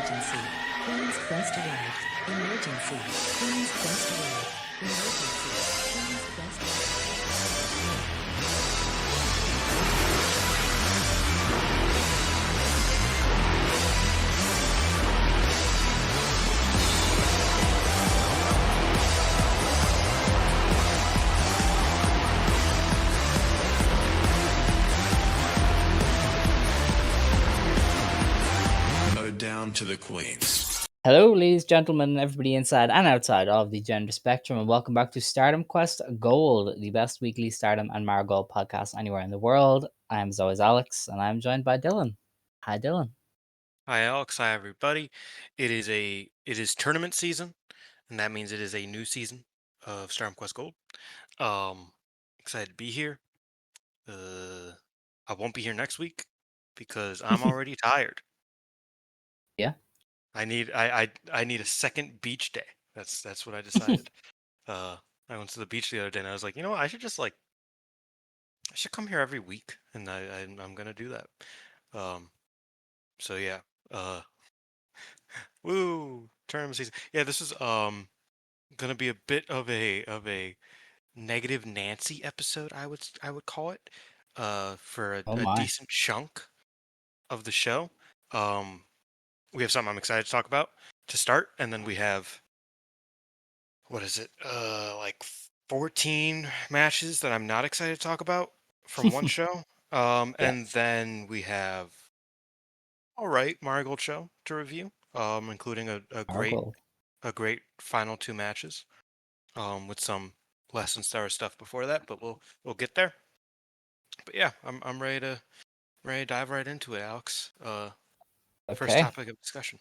Emergency. Queen's Quest arrived. Emergency. Queen's Quest arrived. Emergency. Queen's Quest Down to the queens. Hello, ladies, gentlemen, everybody inside and outside of the gender spectrum, and welcome back to Stardom Quest Gold, the best weekly Stardom and Marigold podcast anywhere in the world. I am, as always, Alex, and I'm joined by Dylan. Hi, Dylan. Hi, Alex. Hi, everybody. It is tournament season, and that means it is a new season of Stardom Quest Gold. Excited to be here. I won't be here next week because I'm already tired. Yeah. I need a second beach day. That's what I decided. I went to the beach the other day and I was like, you know what? I should come here every week, and I'm gonna do that. So yeah. Woo! Tournament season. Yeah, this is gonna be a bit of a negative Nancy episode, I would call it. For Oh a my. decent chunk of the show. We have something I'm excited to talk about to start, and then we have, what is it? Like 14 matches that I'm not excited to talk about from one show. And then we have Marigold show to review. Including a great Marigold. great final two matches. With some less than stellar stuff before that, but we'll get there. But yeah, I'm ready to dive right into it, Alex. First Okay. topic of discussion.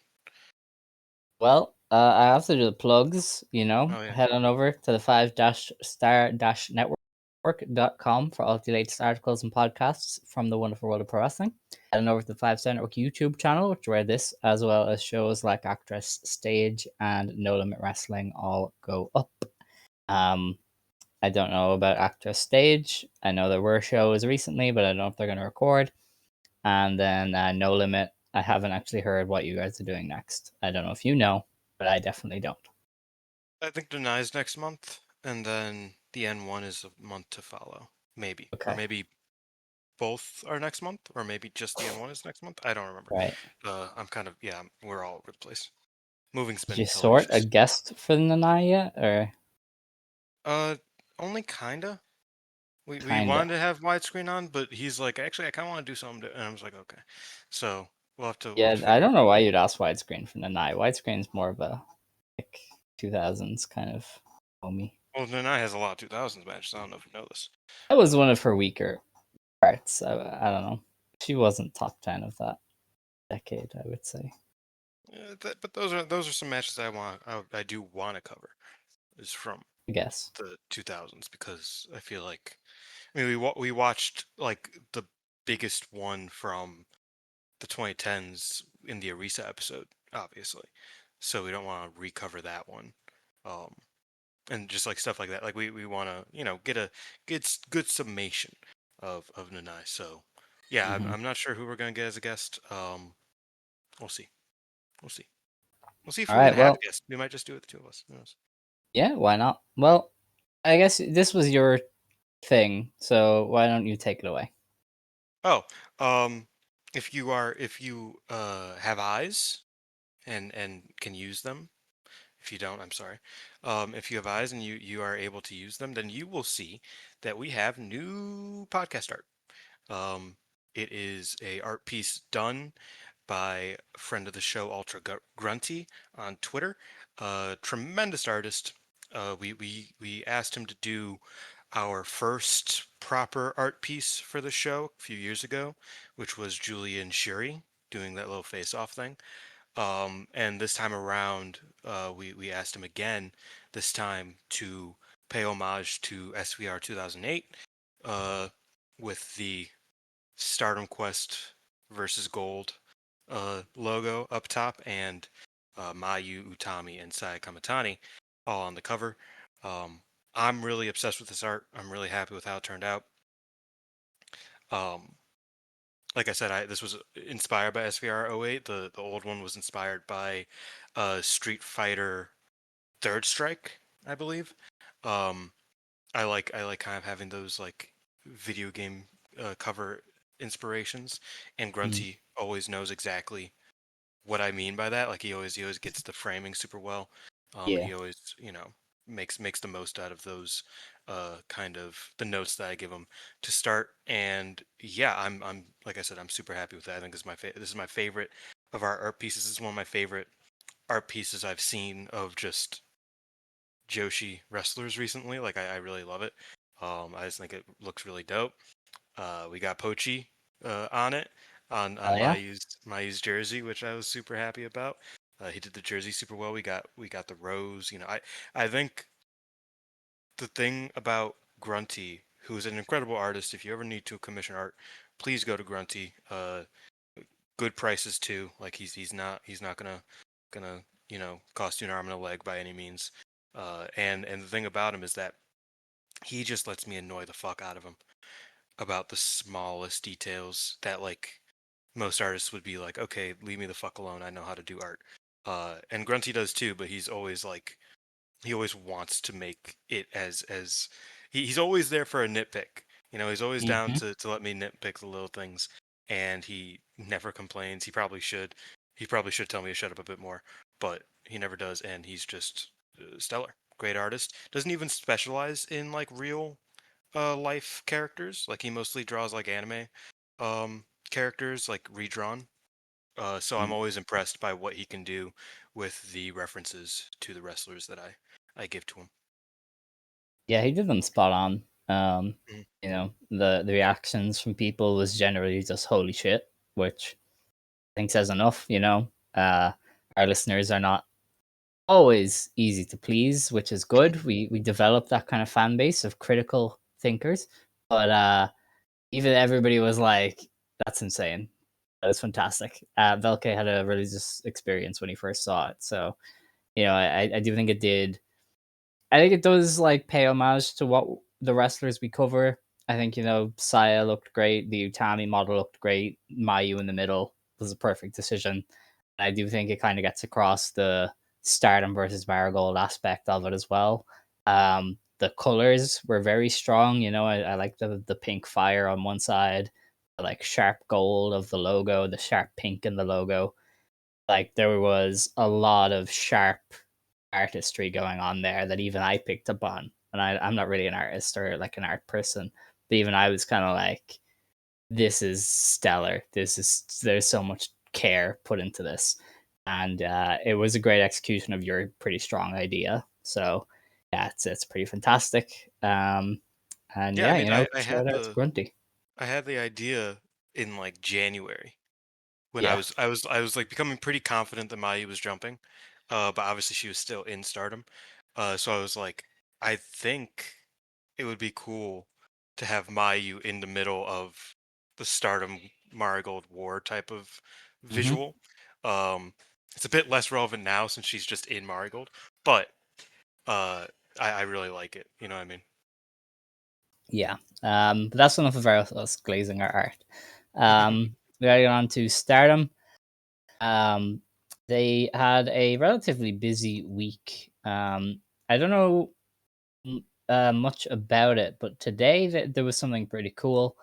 Well, I have to do the plugs, Oh, yeah. Head on over to the 5-star-network.com for all the latest articles and podcasts from the wonderful world of pro wrestling. Head on over to the 5-Star Network YouTube channel, which where this, as well as shows like Actress Stage and No Limit Wrestling, all go up. I don't know about Actress Stage. I know there were shows recently, but I don't know if they're going to record. And then No Limit, I haven't actually heard what you guys are doing next. I don't know if you know, but I definitely don't. I think Denai's next month, and then the N1 is a month to follow. Maybe. Okay. Or maybe both are next month, or maybe just the N1 is next month. I don't remember. Right. I'm kind of, we're all over the place. Moving's Did been you sort a hellacious. guest for Nanai yet, or? Only kinda. We Kinda. wanted to have widescreen on, but he's like, actually, I kind of want to do something, and I was like, okay. So we'll have to. Yeah, figure I it don't know why you'd ask widescreen for Nanai. Widescreen's more of a like 2000s kind of homie. Well, Nanai has a lot of 2000s matches. I don't know if you know this. That was one of her weaker parts. I don't know. She wasn't top 10 of that decade, I would say. But those are some matches I do want to cover. Is from I guess the 2000s, because I feel like, I mean, we watched like the biggest one from the 2010s in the Arisa episode, obviously. So we don't want to recover that one. And just like stuff like that. Like we want to, get a good summation of Nanai. So yeah, Mhm. I'm not sure who we're gonna get as a guest. We'll see. We'll see. We'll see if All we right, even have well- a guest. We might just do it the two of us. Who knows? Yeah, why not? Well, I guess this was your thing, so why don't you take it away? Oh, if you have eyes and can use them. If you don't, I'm sorry. If you have eyes and you are able to use them, then you will see that we have new podcast art. It is a art piece done by a friend of the show, Ultra Grunty, on Twitter. Tremendous artist. We asked him to do our first proper art piece for the show a few years ago, which was Julia and Shuri doing that little face-off thing. And this time around, we asked him again, this time to pay homage to SVR 2008, with the Stardom Quest versus Gold logo up top, and Mayu Iwatani and Sayaka Kurara all on the cover. I'm really obsessed with this art. I'm really happy with how it turned out. like I said, this was inspired by SVR '08. The old one was inspired by Street Fighter Third Strike, I believe. Um, I like kind of having those like video game cover inspirations, and Mm. Grunty always knows exactly what I mean by that. Like he always gets the framing super well, and Yeah. he always makes the most out of those kind of the notes that I give him to start. And yeah, I'm like I said, I'm super happy with that. I think this is my favorite of our art pieces. This is one of my favorite art pieces I've seen of just Joshi wrestlers recently. Like I really love it. I just think it looks really dope. We got Pochi on it on Oh yeah. Mayu's jersey, which I was super happy about. He did the jersey super well. We got the rose. I think the thing about Grunty, who's an incredible artist, if you ever need to commission art, please go to Grunty. Good prices too. Like he's not gonna cost you an arm and a leg by any means. And the thing about him is that he just lets me annoy the fuck out of him about the smallest details that like most artists would be like, okay, leave me the fuck alone. I know how to do art. And Grunty does too, but he's always like, he always wants to make it as he's always there for a nitpick. He's always down Hmm. to let me nitpick the little things, and he never complains. He probably should. He probably should tell me to shut up a bit more, but he never does, and he's just stellar. Great artist. Doesn't even specialize in like real life characters. Like he mostly draws like anime characters, like redrawn. So I'm always impressed by what he can do with the references to the wrestlers that I give to him. Yeah, he did them spot on. Mhm. The reactions from people was generally just holy shit, which I think says enough. Our listeners are not always easy to please, which is good. We develop that kind of fan base of critical thinkers, but even everybody was like, "That's insane. That is fantastic." Velke had a religious experience when he first saw it, so I do think it did. I think it does like pay homage to what the wrestlers we cover. I think Saya looked great, the Utami model looked great, Mayu in the middle was a perfect decision. I do think it kind of gets across the Stardom versus Marigold aspect of it as well. The colors were very strong. I like the pink fire on one side, the like sharp gold of the logo, the sharp pink in the logo. Like there was a lot of sharp artistry going on there that even I picked up on. And I'm not really an artist or like an art person, but even I was kind of like, this is stellar. There's so much care put into this. And it was a great execution of your pretty strong idea. So yeah, it's pretty fantastic. And Yeah, I yeah, mean, I, I shout had out to the Grunty. I had the idea in like January when I Yeah. was I was I was like becoming pretty confident that Mayu was jumping, but obviously she was still in Stardom. So I was like, I think it would be cool to have Mayu in the middle of the Stardom Marigold War type of Hmm. visual. Um, it's a bit less relevant now since she's just in Marigold, but uh, I really like it. You know what I mean? Yeah. But that's enough of us glazing our art. We gotta get on to Stardom. Um, they had a relatively busy week. I don't know much about it, but today there was something pretty cool.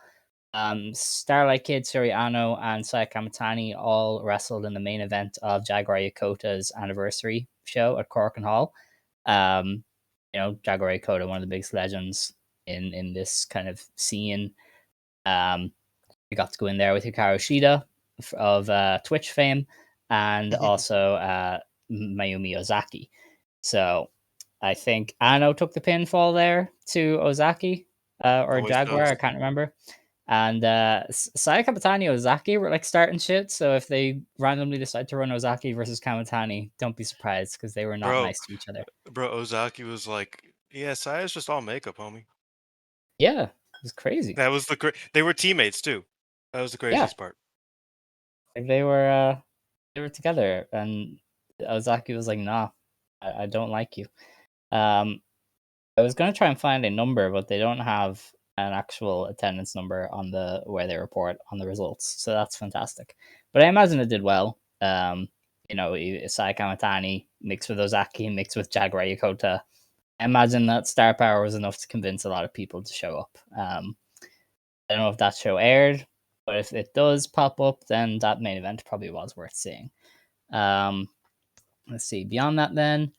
Starlight Kid, Suri Ano, and Sayaka Kurara all wrestled in the main event of Jaguar Yakota's anniversary show at Korakuen Hall. Um, Jaguar Yakota, one of the biggest legends in this kind of scene. Um, we got to go in there with Hikaru Shida of Twitch fame and also Mayumi Ozaki. So I think Ano took the pinfall there to Ozaki or Always Jaguar, does, I can't remember. And Saya Kamatani Ozaki were like starting shit. So if they randomly decide to run Ozaki versus Kamatani, don't be surprised because they were not bro. nice to each other. Bro, Ozaki was like, "Yeah, Saya's just all makeup, homie." Yeah, it was crazy. That was they were teammates too. That was the Yeah, craziest part. like they were together, and Ozaki was like, "Nah, I don't like you." Um, I was gonna try and find a number, but they don't have an actual attendance number on the where they report on the results. So that's fantastic. But I imagine it did well. Sayaka Kurara mixed with Ozaki, mixed with Jaguar Yokota. I imagine that star power was enough to convince a lot of people to show up. I don't know if that show aired, but if it does pop up, then that main event probably was worth seeing. Let's see. Beyond that, then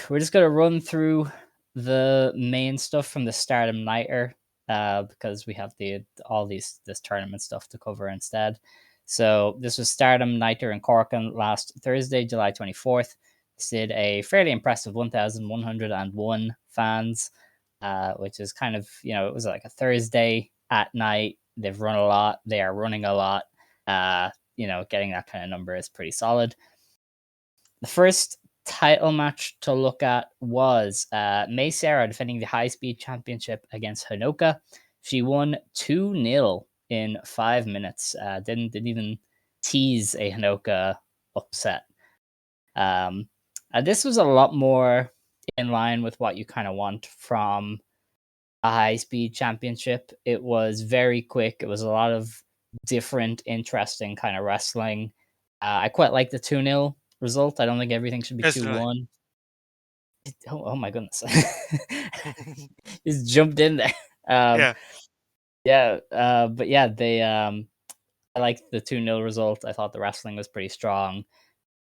we're just gonna run through the main stuff from the Stardom Nighter, because we have this tournament stuff to cover instead. So this was Stardom Nighter in Corkin last Thursday, July 24th. This did a fairly impressive 1,101 fans, which is kind of, it was like a Thursday at night. They've run a lot. They are running a lot. Getting that kind of number is pretty solid. The first title match to look at was Mei Seira defending the High Speed Championship against Hinoka. She won 2-0 in 5 minutes. Didn't even tease a Hinoka upset. This was a lot more in line with what you kind of want from a high speed championship. It was very quick. It was a lot of different, interesting kind of wrestling. I quite like the 2-0 result. I don't think everything should be Yes, did 2-1. Oh my goodness. Just jumped in there. Um, yeah. but yeah, I liked the 2-0 result. I thought the wrestling was pretty strong.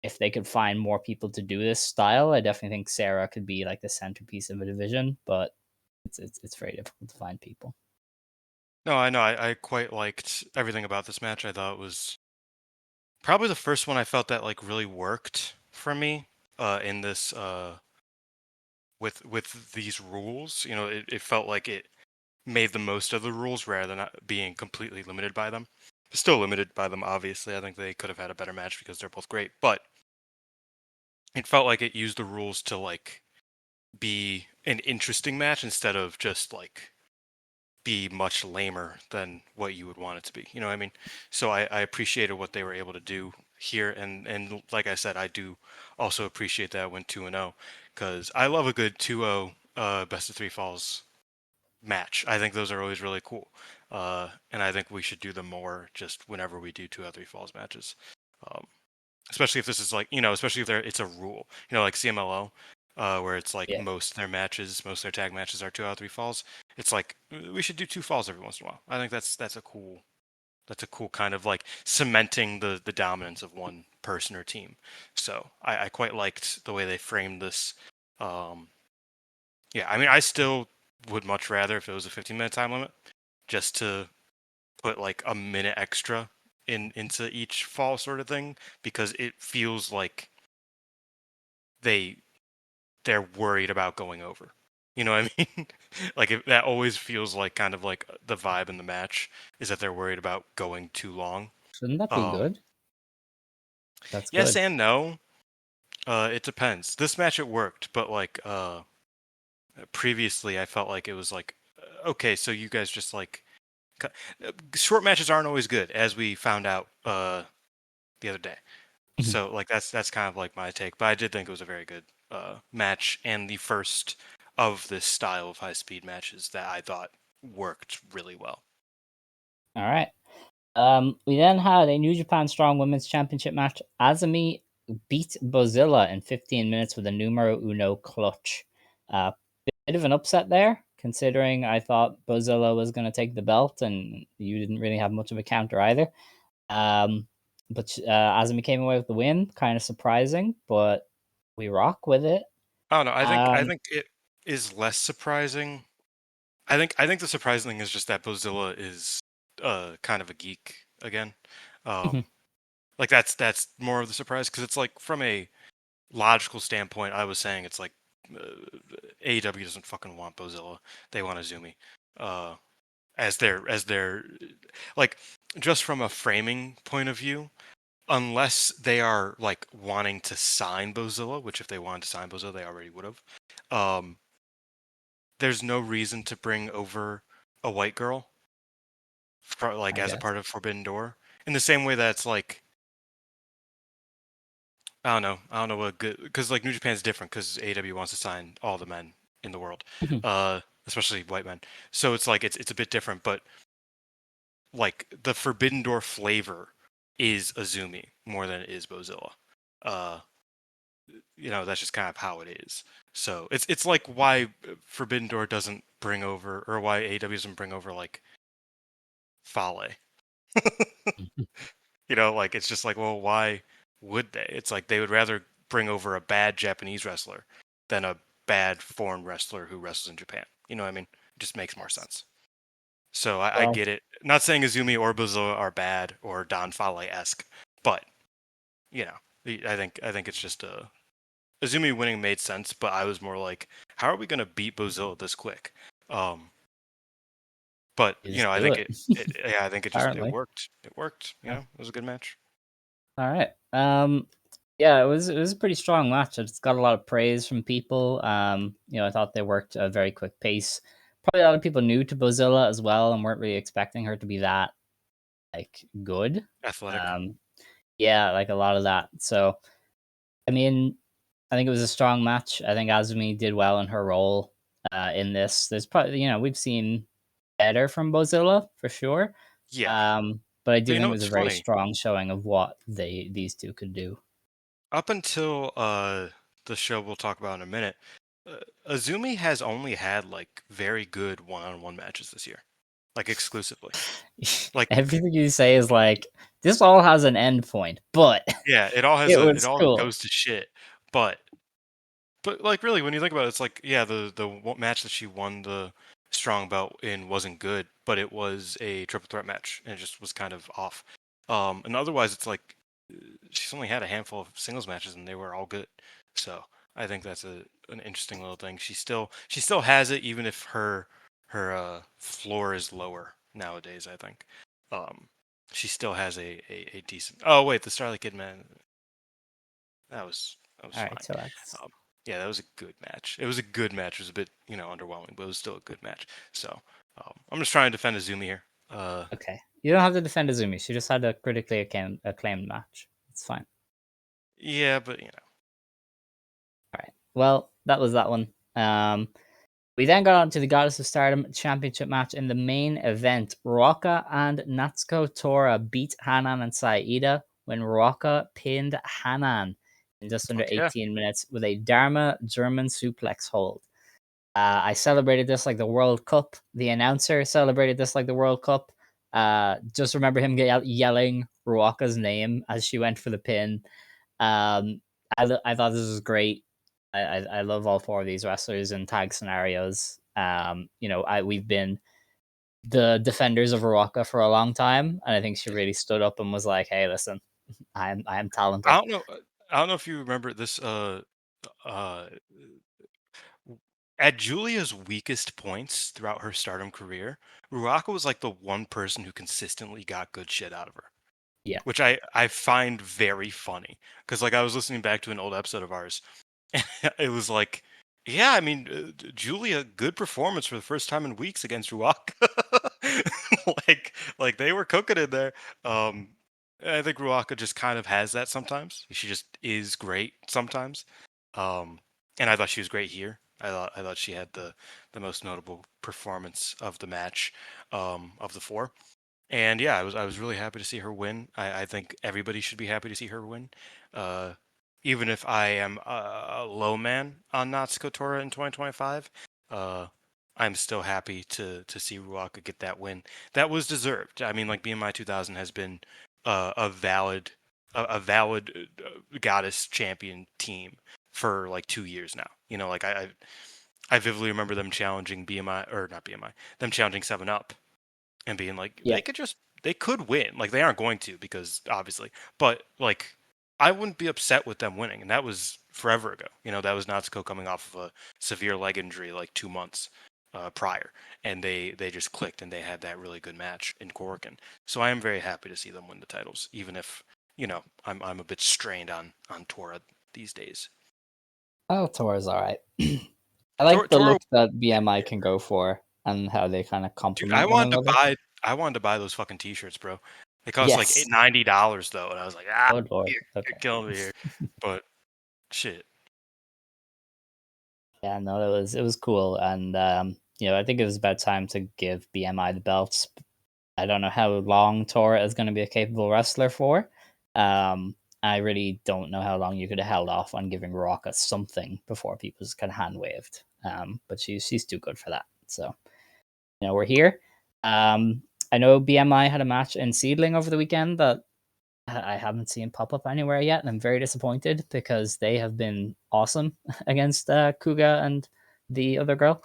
If they could find more people to do this style, I definitely think Sarah could be like the centerpiece of a division, but it's very difficult to find people. No, I know. I quite liked everything about this match. I thought it was probably the first one I felt that like really worked for me in this with these rules. It felt like it made the most of the rules rather than not being completely limited by them. Still limited by them, obviously. I think they could have had a better match because they're both great, but it felt like it used the rules to like be an interesting match instead of just like be much lamer than what you would want it to be. You know what I mean? So I appreciated what they were able to do here, and like I said, I do also appreciate that it went 2-0 because I love a good 2-0 best of three falls match. I think those are always really cool, and I think we should do them more just whenever we do 2 out of 3 falls matches. Um, Especially if this is like especially if it's a rule, like CMLO, where it's like Yeah. most of their tag matches are 2 out of 3 falls. It's like we should do 2 falls every once in a while. I think that's a cool kind of like cementing the dominance of one person or team. So I quite liked the way they framed this. Yeah, I mean I still would much rather if it was a 15-minute time limit, just to put like a minute extra into each fall sort of thing, because it feels like they're worried about going over. You know what I mean? Like that always feels like kind of like the vibe in the match is that they're worried about going too long. Shouldn't that be Um, good? That's yes good. and no. It depends. This match it worked, but like previously I felt like it was like okay, so you guys just like short matches aren't always good, as we found out the other day. Mhm. So like that's kind of like my take, but I did think it was a very good match and the first of this style of high speed matches that I thought worked really well. All right. We then had a New Japan Strong Women's Championship match. Azumi beat Bozilla in 15 minutes with a numero uno clutch. Bit of an upset there, considering I thought Bozilla was going to take the belt, and you didn't really have much of a counter either. But Azumi came away with the win, kind of surprising, but we rock with it. I don't know. I Um, think it is less surprising. I think the surprising thing is just that Bozilla is kind of a geek again. mhm, Um, like that's more of the surprise because it's like from a logical standpoint, I was saying it's like AEW doesn't fucking want Bozilla; they want Azumi. Uh, as their like just from a framing point of view, unless they are like wanting to sign Bozilla, which if they wanted to sign Bozilla they already would have, there's no reason to bring over a white girl for, like I as a guess. part of Forbidden Door, in the same way that it's like I don't know what good, because like New Japan's different because AEW wants to sign all the men in the world. Mhm. especially white men. So it's like it's a bit different, but like the Forbidden Door flavor is Azumi more than it is Bozilla. Uh, that's just kind of how it is. So it's like why Forbidden Door doesn't bring over, or why AEW doesn't bring over like Fale. Like it's just like, well, why would they? It's like they would rather bring over a bad Japanese wrestler than a bad foreign wrestler who wrestles in Japan. You know what I mean? It just makes more sense. So I Well, get it. Not saying Azumi or Bozilla are bad or Don Fale-esque, but you know, I think it's just Azumi winning made sense, but I was more like, how are we gonna beat Bozilla this quick? But you just I do think it. yeah, I think it Apparently. worked. It worked. Yeah. It was a good match. All right. Yeah, it was a pretty strong match. It's got a lot of praise from people. I thought they worked at a very quick pace. Probably a lot of people new to Bozilla as well and weren't really expecting her to be that like good. Athletic. Um, yeah, like a lot of that. So I mean, I think it was a strong match. I think Azumi did well in her role in this. There's probably we've seen better from Bozilla for sure. Yeah, But I but do think it was it's a very funny. strong showing of what these two could do. Up until the show we'll talk about in a minute, Azumi has only had like very good one-on-one matches this year, like exclusively. Like Everything you say is like this all has an end point, but yeah, it it was all cool. goes to shit. But like really, when you think about it, it's like yeah, the match that she won the strong belt in wasn't good, but it was a triple threat match, and it just was kind of off. And otherwise, it's like she's only had a handful of singles matches, and they were all good. So I think that's an interesting little thing. She still has it, even if her floor is lower nowadays. I think um, she still has a decent. Oh wait, the Starlight Kid man that was All right, fine. so that's Um, yeah, that was a good match. It was a good match. It was a bit underwhelming, but it was still a good match. So I'm just trying to defend Azumi here. okay. You don't have to defend Azumi. She just had a critically acclaimed match. It's fine. Yeah, but All right. Well, that was that one. We then got on to the Goddess of Stardom Championship match in the main event. Ruaka and Natsuko Tora beat Hanan and Saida when Ruaka pinned Hanan in just under fuck yeah. 18 minutes with a Dharma German suplex hold. I celebrated this like the World Cup. The announcer celebrated this like the World Cup. Just remember him yelling Ruaka's name as she went for the pin. I thought this was great. I love all four of these wrestlers in tag scenarios. We've been the defenders of Ruaka for a long time, and I think she really stood up and was like, "Hey, listen, I am I talented." don't know. I don't know if you remember this. Uh, at Julia's weakest points throughout her Stardom career, Ruaka was like the one person who consistently got good shit out of her, Yeah, which I find very funny because like I was listening back to an old episode of ours. It was like, yeah, I mean, Julia, good performance for the first time in weeks against Ruaka. like they were cooking in there. Um, I think Ruaka just kind of has that sometimes. She just is great sometimes. Um, and I thought she was great here. I thought she had the most notable performance of the match, of the four. And yeah, I was really happy to see her win. I think everybody should be happy to see her win. Uh, Even if I am a low man on Natsuko Tora in 2025, uh, I'm still happy to see Ruaka get that win. That was deserved. I mean, like BMI 2000 has been a valid goddess champion team for like 2 years now. Like I vividly remember them challenging BMI, or not BMI, them challenging Seven Up and being like yeah. they could win. Like they aren't going to, because obviously, but like I wouldn't be upset with them winning, and that was forever ago. That was Natsuko coming off of a severe leg injury like 2 months prior, and they just clicked and they had that really good match in Korakuen. So I am very happy to see them win the titles, even if I'm a bit strained on Tora these days. Oh, Tora's all right. I like the Tora, look that BMI can go for and how they kind of dude, complement one another. I wanted to buy those fucking t-shirts, bro. They cost like Yes. $90 though, and I was like, Oh Lord. you're Okay. killing me here. But shit. Yeah, no, it was cool, and I think it was about time to give BMI the belts. I don't know how long Tora is going to be a capable wrestler for. I really don't know how long you could have held off on giving Rocka something before people just kind of hand waved. But she's too good for that. So, we're here. I know BMI had a match in Seedling over the weekend that I haven't seen pop up anywhere yet, and I'm very disappointed because they have been awesome against Kuga and the other girl.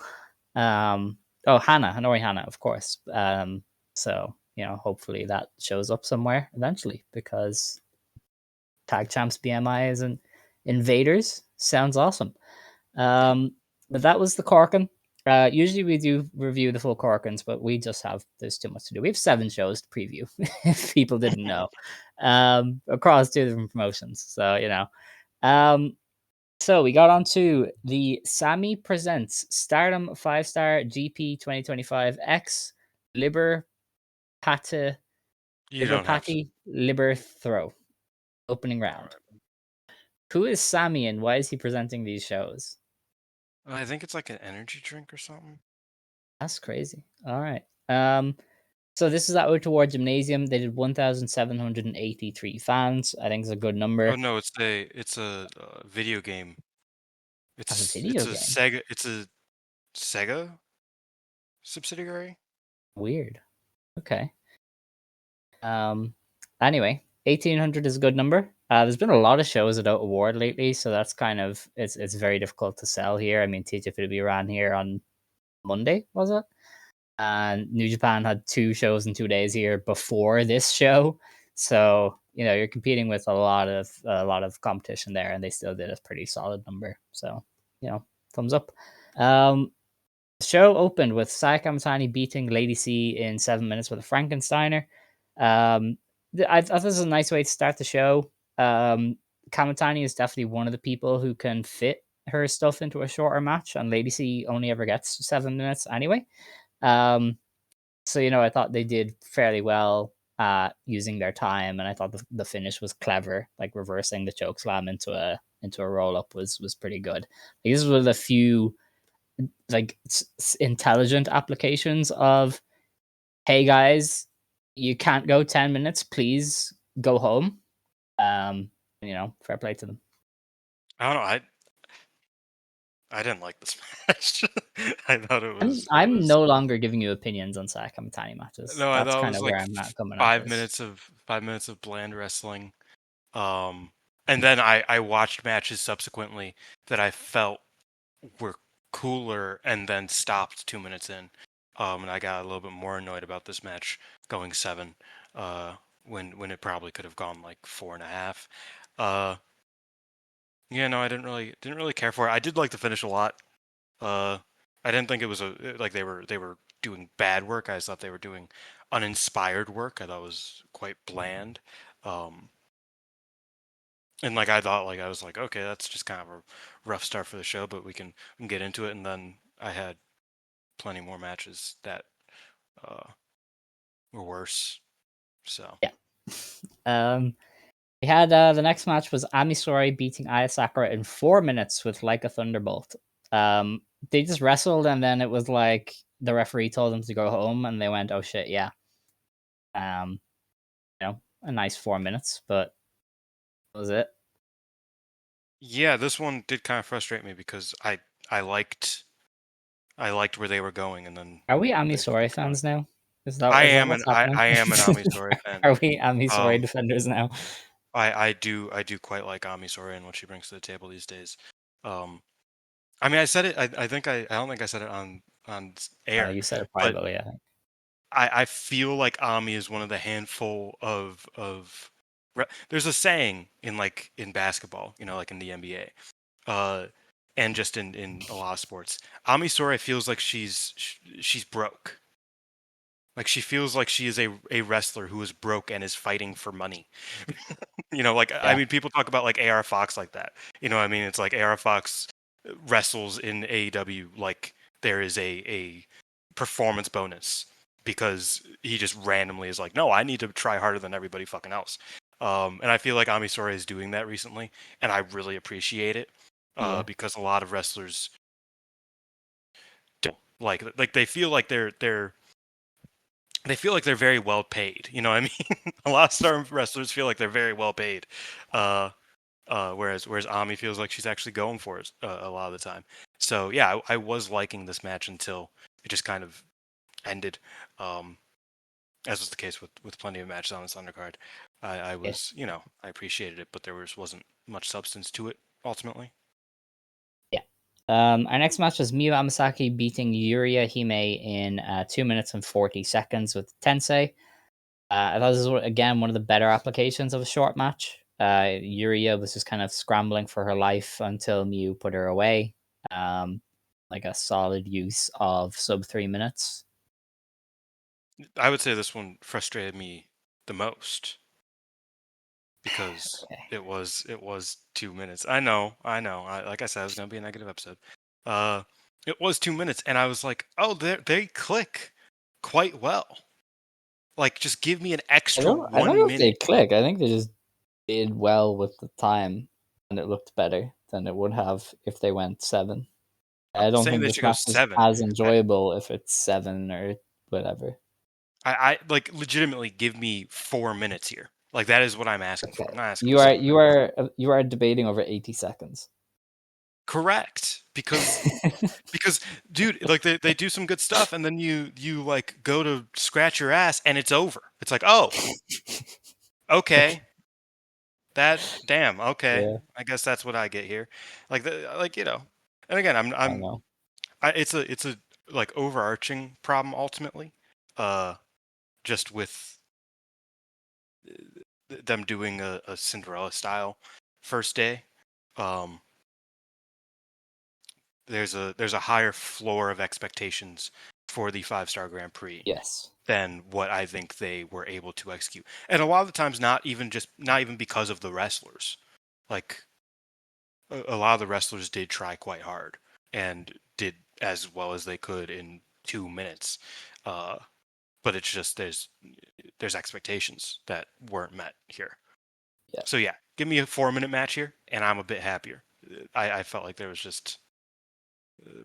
Hannah, Hanori Hannah, of course. So hopefully that shows up somewhere eventually because Tag Champs BMI is an Invaders sounds awesome. But that was the Corkin. Usually we do review the full Corkins, but there's too much to do. We have 7 shows to preview if people didn't know, across 2 different promotions. So, so we got on to the Sammy Presents Stardom 5-star GP 2025 X Liber Pata You Liber don't have to. Patty Liber Throw opening All round. right. Who is Sammy and why is he presenting these shows? I think it's like an energy drink or something. That's crazy. All right. So this is at Ottawa Gymnasium. They did 1,783 fans. I think it's a good Oh number. no, it's a video game. A It's video a game. Sega. It's a Sega subsidiary. Weird. Okay. Anyway, 1,800 is a good number. There's been a lot of shows at Out Award lately, so that's kind of it's very difficult to sell here. I mean, TJPW ran here on Monday, was it? And New Japan had 2 shows in 2 days here before this show, so you're competing with a lot of competition there, and they still did a pretty solid number. So thumbs up. The show opened with Sayaka Kurara beating Lady C in 7 minutes with a Frankensteiner. I thought this was a nice way to start the show. Kamatani is definitely one of the people who can fit her stuff into a shorter match, and Lady C only ever gets 7 minutes anyway. So I thought they did fairly well using their time, and I thought the finish was clever, like reversing the choke slam into a roll up was pretty good. These were the few like intelligent applications of, hey guys, you can't go 10 minutes, please go home. Fair play to them. I don't know. I didn't like this match. I thought it I'm, was. It I'm was. no longer giving you opinions on Sayaka Kurara matches. No, I That's thought it kind was of like where I'm at coming at 5 this. minutes of 5 minutes of bland wrestling. And then I watched matches subsequently that I felt were cooler, and then stopped 2 minutes in. And I got a little bit more annoyed about this match going 7. When it probably could have gone like 4.5. Yeah, no, I didn't really care for it. I did like the finish a lot. Uh, I didn't think it was like they were doing bad work. I just thought they were doing uninspired work. I thought it was quite bland. Um, and like I thought, like I was like, okay, that's just kind of a rough start for the show, but we can get into it. And then I had plenty more matches that uh, were worse. So Yeah. We had the next match was Amisori beating Aya Sakura in 4 minutes with like a thunderbolt. They just wrestled, and then it was like the referee told them to go home, and they went, "Oh shit, yeah." Um, a nice 4 minutes, but that was it. yeah, this one did kind of frustrate me because I liked I liked where they were going, and then Are we they Amisori fucked it up. fans now? Is that what's happening? I am an Amisori fan. Are we Amisori Um, defenders now? I do quite like Ami Soria and what she brings to the table these days. Um, I mean, I said it. I think I don't think I said it on air, You said it but privately, I think. I feel like Ami is one of the handful there's a saying in basketball, like in the NBA, and just in a lot of sports. Ami Soria feels like she's broke. Like she feels like she is a wrestler who is broke and is fighting for money. I Yeah, mean, people talk about like AR Fox like that. What I mean? It's like AR Fox wrestles in AEW like there is a performance bonus because he just randomly is like, no, I need to try harder than everybody fucking else. And I feel like Ami Sourei is doing that recently, and I really appreciate it yeah. because a lot of wrestlers don't. Like they feel like they feel like they're very well paid. You know what I mean? A lot of Stardom wrestlers feel like they're very well paid. Whereas Ami feels like she's actually going for it a lot of the time. So yeah, I was liking this match until it just kind of ended. As was the case with plenty of matches on this undercard. I Yeah. was, I appreciated it, but there wasn't much substance to it ultimately. Yeah. Our next match was Miyu Amasaki beating Yuria Hime in 2 minutes and 40 seconds with Tensei. I thought this was, again, one of the better applications of a short match. Yuria was just kind of scrambling for her life until Miyu put her away. Like a solid use of sub 3 minutes. I would say this one frustrated me the most because Okay. it was 2 minutes. I know. Like I said, it was gonna be a negative episode. It was 2 minutes, and I was like, oh, they click quite well. Like, just give me an extra I don't 1 know if they minute. click. I think they just did well with the time and it looked better than it would have if they went 7. I'm I not don't saying think they this should go match is 7. as I, enjoyable if it's 7 or whatever. I like legitimately give me 4 minutes here. Like that is what I'm asking for. I'm Okay. not asking for You are 7 you minutes. are you are debating over 80 seconds. Correct. Because dude, like they do some good stuff and then you like go to scratch your ass and it's over. It's like, "Oh, okay. That damn, okay. Yeah, I guess that's what I get here." Like. And again, I know. it's a like overarching problem ultimately. Uh just with them doing a Cinderella style first day. Um there's a higher floor of expectations for the 5-star Grand Prix Yes. than what I think they were able to execute. And a lot of the times not even because of the wrestlers. Like a lot of the wrestlers did try quite hard and did as well as they could in 2 minutes. But it's just there's expectations that weren't met here. Yeah. So yeah, give me a 4-minute match here and I'm a bit happier. I felt like there was just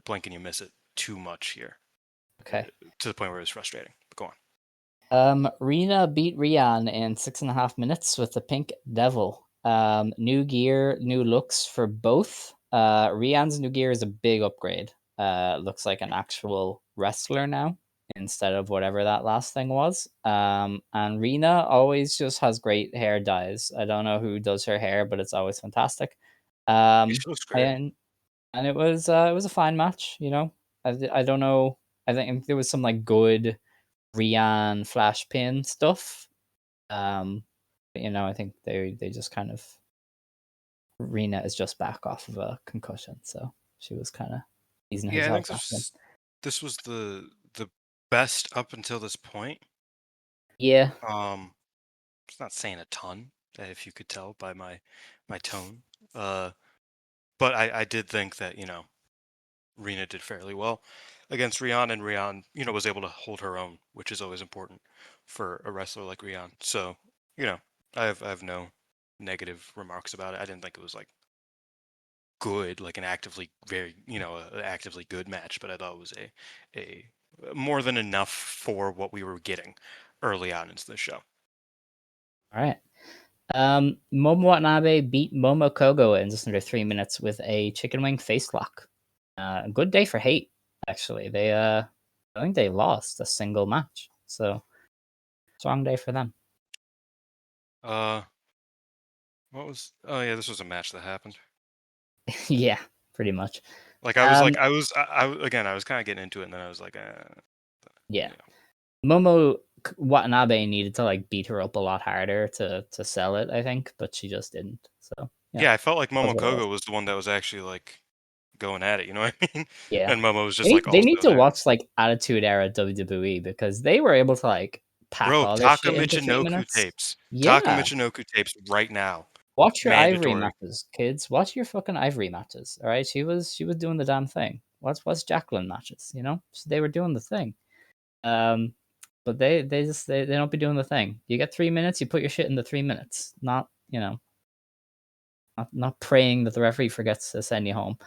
blink and you miss it too much here Okay. to the point where it was frustrating. But go on. Rina beat Rian in 6.5 minutes with the Pink Devil. New gear, new looks for both. Rian's new gear is a big upgrade. Looks like an actual wrestler now instead of whatever that last thing was. And Rina always just has great hair dyes. I don't know who does her hair, but it's always fantastic. She Um, looks great. and it was a fine match. I don't know. I think there was some like good Rian flash pin stuff. But, I think they just kind of Rena is just back off of a concussion, so she was kind of easing Yeah, I think herself back in. this was the best up until this point. Yeah, It's not saying a ton, if you could tell by my tone. Uh, but I did think that Rena did fairly well against Rion, and Rion was able to hold her own, which is always important for a wrestler like Rion. So you know I have no negative remarks about it. I didn't think it was like good, like an actively very an actively good match, but I thought it was a more than enough for what we were getting early on into the show. all right. Momo Watanabe beat Momo Kogo in just under 3 minutes with a chicken wing face lock. A good day for Hate, actually. I think they lost a single match, so strong day for them. Uh, what was? Oh yeah, this was a match that happened. Yeah, pretty much. Like I was Um, like again I was kind of getting into it, and then I was like, yeah. you know. Momo Watanabe needed to like beat her up a lot harder to sell it, I think, but she just didn't. So Yeah, I felt like was what it was. Momokogo was the one that was actually like going at it. You know what I mean? Yeah, And Momo was just like they need also to there. watch like Attitude Era WWE because they were able to like pack Bro, all this Taka shit into three Michinoku minutes. tapes. Taka Yeah, Michinoku tapes right now. watch your Ivory Mandatory. matches, kids. Watch your fucking Ivory matches. All right, she was doing the damn thing. What's Jacqueline matches? So they were doing the thing. Um, but they don't be doing the thing. You get 3 minutes, you put your shit in the 3 minutes, not praying that the referee forgets to send you home.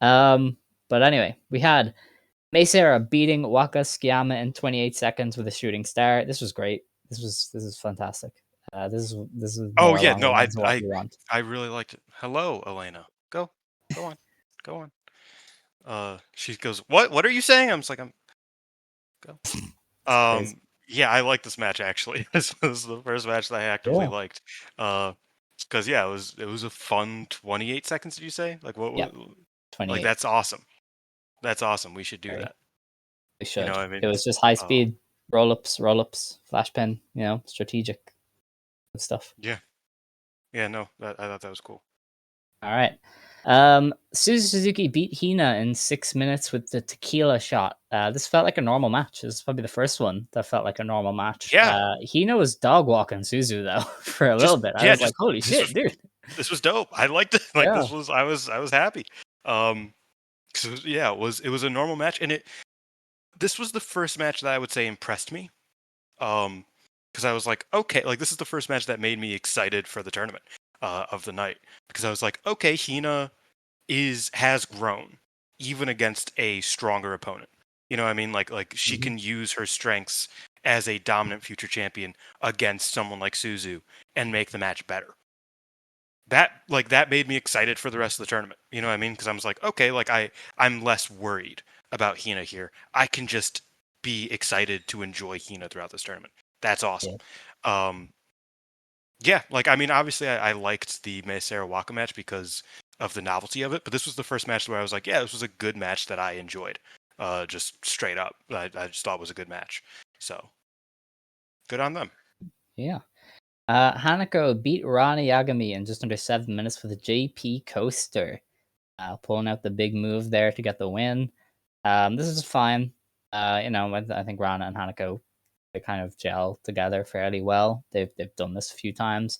But anyway, we had Meisera beating Waka Tsukiyama in 28 seconds with a shooting star. This was great. This is fantastic. This is Oh more yeah, along the no, lines of what we want. I really liked it. Hello, Elena. Go on, go on. She goes, what are you saying? I'm just like, I'm go. It's crazy. Yeah, I like this match actually. This was the first match that I actively Yeah. liked. Because yeah, it was a fun 28 seconds. Did you say? Like Yep. like 28. that's awesome. That's awesome. We should do Very. that. We You know should. what I mean? It was just high Um, speed roll ups, flash pin. Strategic stuff. yeah, yeah. No, I thought that was cool. All right. Suzu Suzuki beat Hina in 6 minutes with the tequila shot. This felt like a normal match. This is probably the first one that felt like a normal match. Yeah, Hina was dog walking Suzu though for a little bit. I was like, just holy shit, dude. this was dope. I liked it. Like Yeah. this was I was happy. Um, 'cause yeah, it was a normal match, and this was the first match that I would say impressed me. Because I was like, okay, like this is the first match that made me excited for the tournament of the night. Because I was like, okay, Hina has grown even against a stronger opponent. You know what I mean? Like she Mhm. can use her strengths as a dominant future champion against someone like Suzu and make the match better. That made me excited for the rest of the tournament. You know what I mean? Because I was like, okay, like I'm less worried about Hina here. I can just be excited to enjoy Hina throughout this tournament. That's awesome. Yeah. Um, yeah, like I mean, obviously I liked the Meisera Waka match because of the novelty of it, but this was the first match where I was like, yeah, this was a good match that I enjoyed. Just straight up, I just thought it was a good match. So good on them. Yeah. Hanako beat Rana Yagami in just under 7 minutes with a JP coaster. Pulling out the big move there to get the win. This is fine. I think Rana and Hanako, they kind of gel together fairly well. They've done this a few times.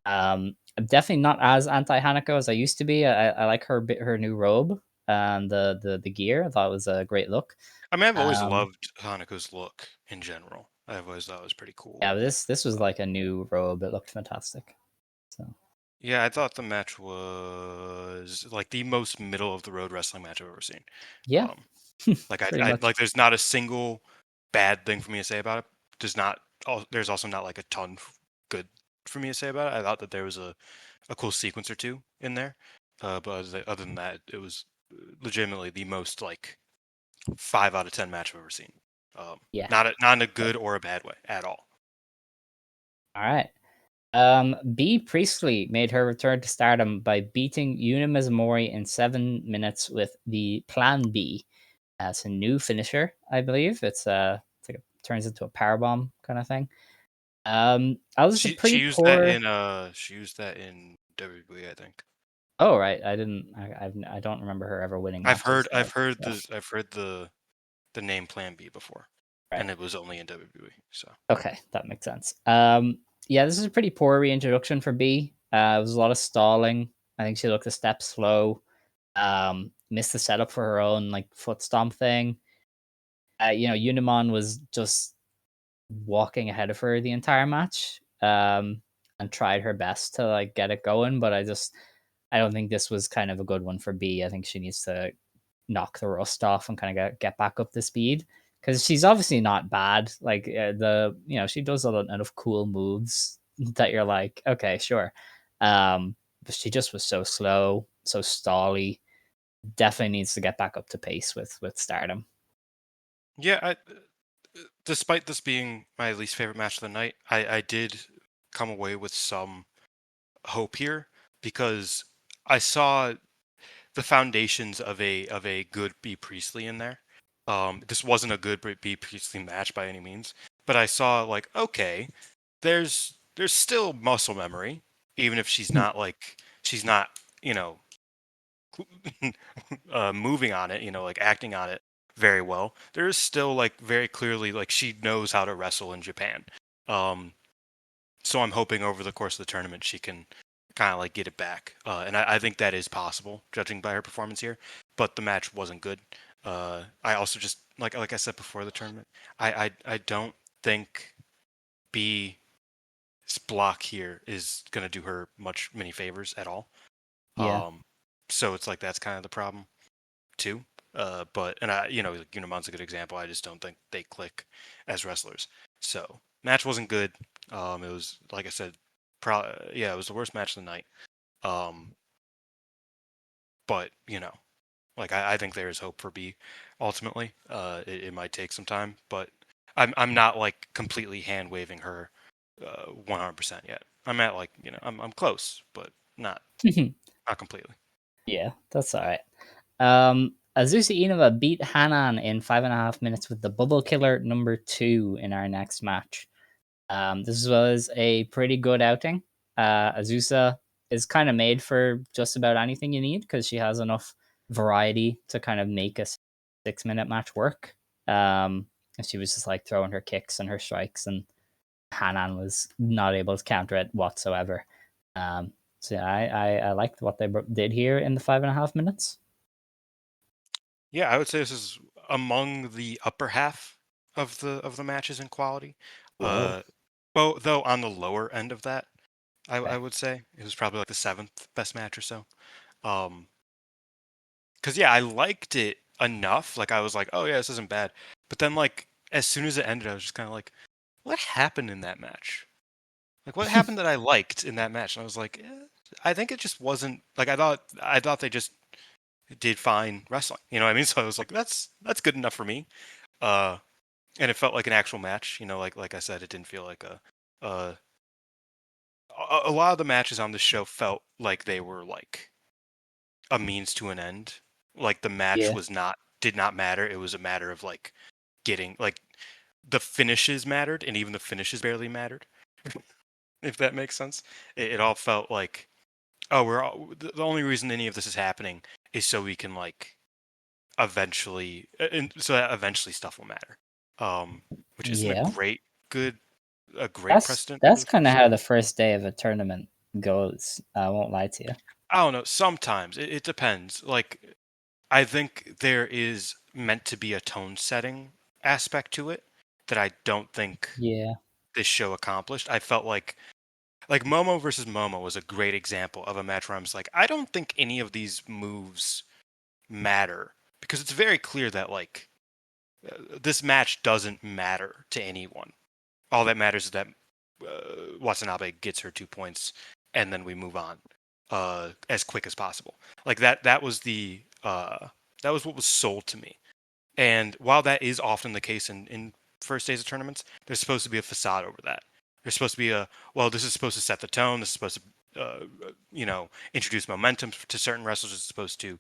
I'm definitely not as anti Hanako as I used to be. I like her new robe and the gear. I thought it was a great look. I mean, I've always Um, loved Hanako's look in general. I've always thought it was pretty cool. yeah, this was like a new robe. It looked fantastic. So Yeah, I thought the match was like the most middle of the road wrestling match I've ever seen. yeah, Um, like pretty much. like there's not a single bad thing for me to say about it. There's also not like a ton good for me to say about it. I thought that there was a cool sequence or two in there, but other than that, it was legitimately the most like 5 out of 10 match I've ever seen. Yeah. Not in a good or a bad way at all. All right. B Priestley made her return to stardom by beating Yuna Mizumori in 7 minutes with the Plan B. It's a new finisher, I believe. It's like turns into a power bomb kind of thing. I was a She pretty used that poor. in she used that in WWE, I think. Oh right, I didn't. I don't remember her ever winning matches. So, I've heard the name Plan B before, right. and it was only in WWE. So Okay, that makes sense. Yeah, this is a pretty poor reintroduction for B. It was a lot of stalling. I think she looked a step slow. Missed the setup for her own like foot stomp thing. Unimon was just walking ahead of her the entire match. And tried her best to like get it going, but I don't think this was kind of a good one for B. I think she needs to knock the rust off and kind of get back up to speed because she's obviously not bad. Like she does a lot enough cool moves that you're like, okay, sure. But she just was so slow, so stally. Definitely needs to get back up to pace with Stardom. yeah, despite this being my least favorite match of the night, I did come away with some hope here because I saw the foundations of a good B Priestley in there. This wasn't a good B Priestley match by any means, but I saw like, okay, there's still muscle memory, even if she's not, you know, moving on it, like acting on it very well. There is still like very clearly like she knows how to wrestle in Japan. Um, so I'm hoping over the course of the tournament she can kind of like get it back, and I think that is possible, judging by her performance here. But the match wasn't good. I also just like I said before the tournament, I don't think B's block here is gonna do her many favors at all. Yeah. So it's like that's kind of the problem too. But like Unimon's a good example. I just don't think they click as wrestlers. So match wasn't good. It was like I said, it was the worst match of the night. But like I think there is hope for B. Ultimately, it might take some time, but I'm not like completely hand waving her 100% yet. I'm at like I'm close, but not completely. Yeah, that's all right. Azusa Inaba beat Hanan in 5.5 minutes with the Bubble Killer number 2 in our next match. This was a pretty good outing. Azusa is kind of made for just about anything you need because she has enough variety to kind of make a 6-minute match work. And she was just like throwing her kicks and her strikes, and Hanan was not able to counter it whatsoever. So yeah, I liked what they did here in the 5.5 minutes. Yeah, I would say this is among the upper half of the matches in quality. Whoa. Uh, though on the lower end of that, I Okay. would say it was probably like the seventh best match or so. Um, because yeah, I liked it enough. Like I was like, oh yeah, this isn't bad. But then like as soon as it ended, I was just kind of like, what happened in that match? Like what happened that I liked in that match? And I was like, I think it just wasn't like I thought they just did fine wrestling. You know what I mean? So I was like, that's good enough for me. Uh, and it felt like an actual match. Like I said, it didn't feel like uh a lot of the matches on the show felt like they were like a means to an end. Like the match Yeah. was not did not matter. It was a matter of like getting like the finishes mattered, and even the finishes barely mattered. If that makes sense, it all felt like, oh, the only reason any of this is happening is so we can like eventually, and so that eventually stuff will matter. Which isn't Yeah. good a great That's precedent that's for the kind of how show. the first day of a tournament goes. I won't lie to you. I don't know. Sometimes it depends. Like I think there is meant to be a tone setting aspect to it that I don't think Yeah. this show accomplished. I felt like Momo versus Momo was a great example of a match where I'm just like, I don't think any of these moves matter because it's very clear that like this match doesn't matter to anyone. All that matters is that Watanabe gets her 2 points, and then we move on as quick as possible. Like that was that was what was sold to me. And while that is often the case in first days of tournaments, there's supposed to be a facade over that. There's supposed to be this is supposed to set the tone. This is supposed to, introduce momentum to certain wrestlers. It's supposed to,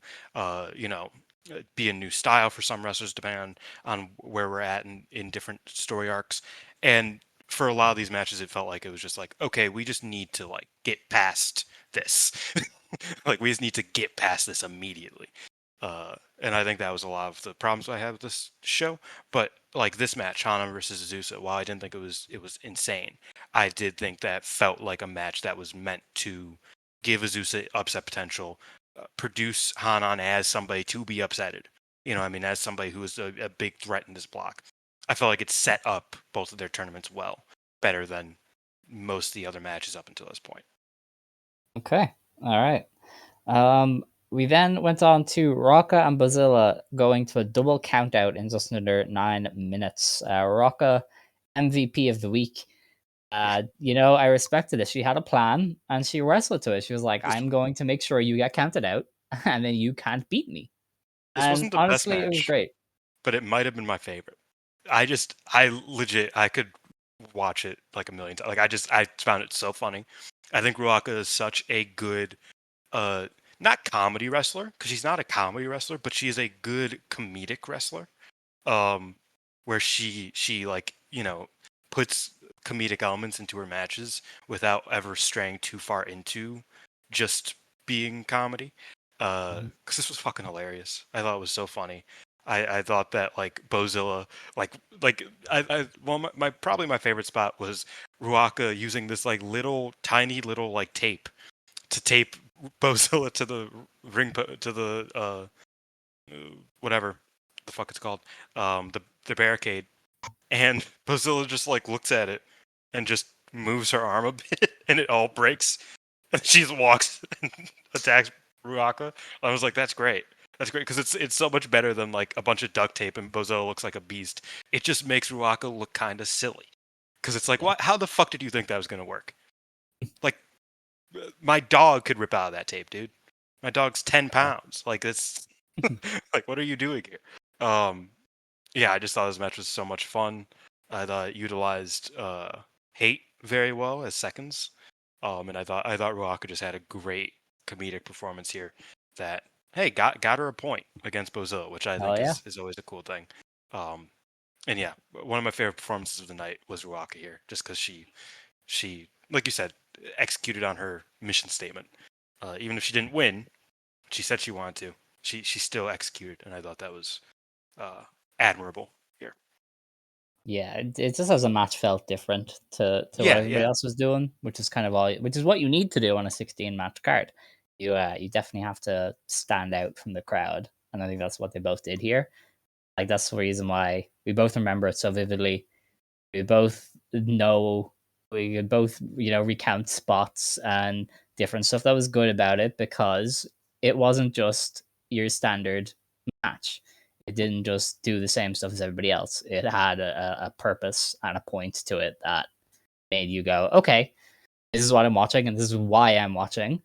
be a new style for some wrestlers, depending on where we're at in different story arcs. And for a lot of these matches, it felt like it was just like, okay, we just need to like get past this. Like we just need to get past this immediately. And I think that was a lot of the problems I had with this show. But like this match, Hana versus Azusa, while I didn't think it was insane, I did think that felt like a match that was meant to give Azusa upset potential, produce Hanan as somebody to be upsetted. I mean, as somebody who is a big threat in this block. I felt like it set up both of their tournaments well, better than most of the other matches up until this point. Okay. All right. We then went on to Rocca and Bazilla going to a double count out in just under 9 minutes. Rocca, MVP of the week. I respected it. She had a plan and she wrestled to it. She was like, This I'm going to make sure you get counted out and then you can't beat me. this And wasn't the best honestly, it was match, great. but it might have been my favorite. I could watch it like a million times. Like I found it so funny. I think Ruaka is such a good, uh, not comedy wrestler because she's not a comedy wrestler, but she is a good comedic wrestler. Um, where she like puts comedic elements into her matches without ever straying too far into just being comedy. Mhm. Because this was fucking hilarious. I thought it was so funny. I thought that like Bozilla, like I well probably my favorite spot was Ruaka using this like little tiny little like tape to tape Bozilla to the to the whatever the fuck it's called, the barricade, and Bozilla just like looks at it and just moves her arm a bit, and it all breaks, and she just walks and attacks Ruaka. I was like, that's great. That's great because it's so much better than like a bunch of duct tape and Bozo looks like a beast. It just makes Ruaka look kind of silly because it's like, Yeah. what? How the fuck did you think that was gonna work? Like, my dog could rip out of that tape, dude. My dog's 10 pounds. Like, it's like, what are you doing here? Yeah, I just thought this match was so much fun. I thought it utilized hate very well as seconds. And I thought Ruaka just had a great comedic performance here. That hey, got her a point against Bozo, which I Oh think yeah. is always a cool thing. Um, and yeah, one of my favorite performances of the night was Ruaka here, just because she like you said executed on her mission statement. Even if she didn't win, she said she wanted to. She still executed, and I thought that was uh, admirable here. Yeah, it just as a match felt different to what Yeah, everybody yeah. else was doing, which is kind of all, which is what you need to do on a 16 match card. You definitely have to stand out from the crowd, and I think that's what they both did here. Like that's the reason why we both remember it so vividly. We both know, we could both recount spots and different stuff that was good about it, because it wasn't just your standard match. It didn't just do the same stuff as everybody else. It had a purpose and a point to it that made you go, okay, this is what I'm watching, and this is why I'm watching,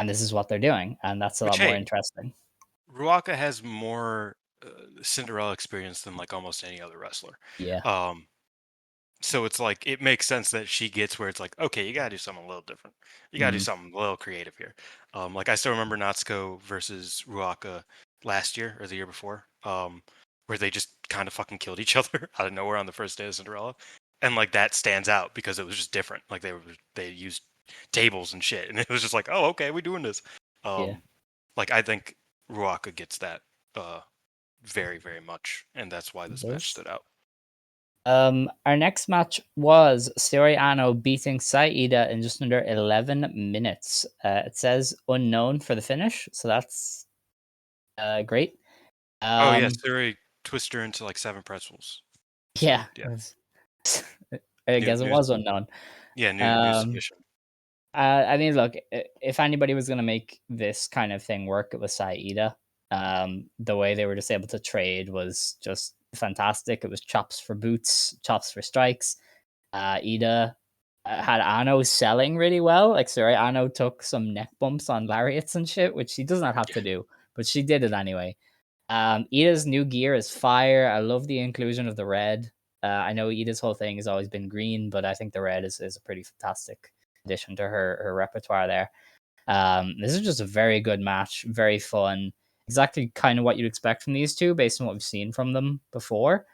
and this is what they're doing, and that's a Which lot more hey, interesting. Ruaka has more Cinderella experience than like almost any other wrestler. Yeah. Um, so it's like it makes sense that she gets where it's like, okay, you gotta do something a little different. You gotta do Mm, something a little creative here. Like I still remember Natsuko versus Ruaka last year or the year before, where they just kind of fucking killed each other out of nowhere on the first day of Cinderella, and like that stands out because it was just different. Like they used tables and shit, and it was just like, oh, okay, we're doing this. yeah. Um, like I think Ruaka gets that uh very very much, and that's why It this match does. stood out. Our next match was Saori Ano beating Saida in just under 11 minutes. It says unknown for the finish, so that's great. Oh yes, Um, Suri twist her into like 7 pretzels. So yeah, yeah, I new guess it news. was unknown. Yeah, news Um, edition. I mean, look, if anybody was going to make this kind of thing work, it was Saida. The way they were just able to trade was just fantastic. It was chops for boots, chops for strikes. Ida had Ano selling really well. Like, sorry, Ano took some neck bumps on lariats and shit, which she does not have to do, but she did it anyway. Ida's new gear is fire. I love the inclusion of the red. I know Ida's whole thing has always been green, but I think the red is a pretty fantastic addition to her repertoire there. This is just a very good match, very fun. Exactly kind of what you'd expect from these two based on what we've seen from them before.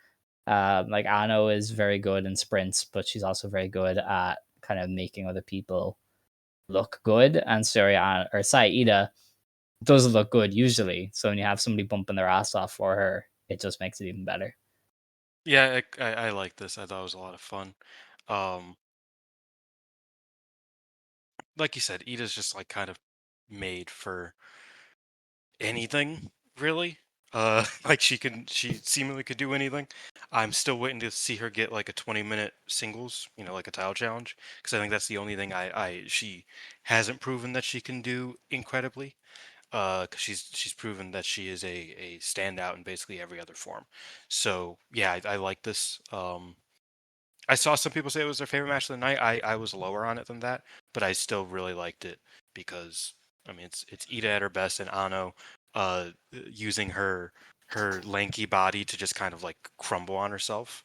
Like Ano is very good in sprints, but she's also very good at kind of making other people look good. And Surya or Saida doesn't look good usually. So when you have somebody bumping their ass off for her, it just makes it even better. Yeah, I like this. I thought it was a lot of fun. Um, like you said, Ida's just like kind of made for anything, really. Like she seemingly could do anything. I'm still waiting to see her get like a 20-minute singles, like a title challenge, because I think that's the only thing she hasn't proven that she can do incredibly. Because she's proven that she is a standout in basically every other form. So yeah, I like this. I saw some people say it was their favorite match of the night. I was lower on it than that, but I still really liked it because I mean it's Ida at her best and Ano using her lanky body to just kind of like crumble on herself.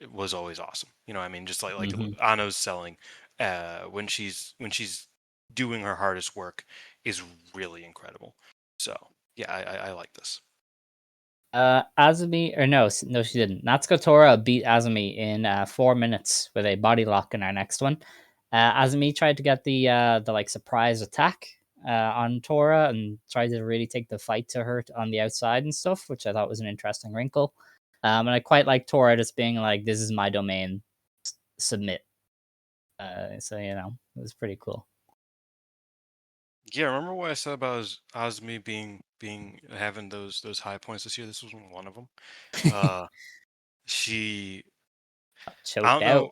It was always awesome. I mean, just like Hmm. Ano's selling when she's doing her hardest work is really incredible. So yeah, I like this. Azumi, or no, she didn't. Natsuko Tora beat Azumi in 4 minutes with a body lock in our next one. Azumi tried to get the like surprise attack on Tora and tried to really take the fight to her on the outside and stuff, which I thought was an interesting wrinkle. And I quite like Tora just being like, "This is my domain, submit." So it was pretty cool. Yeah, remember what I said about Azumi being having those high points this year? This was one of them. Uh, she I Choked don't out. know.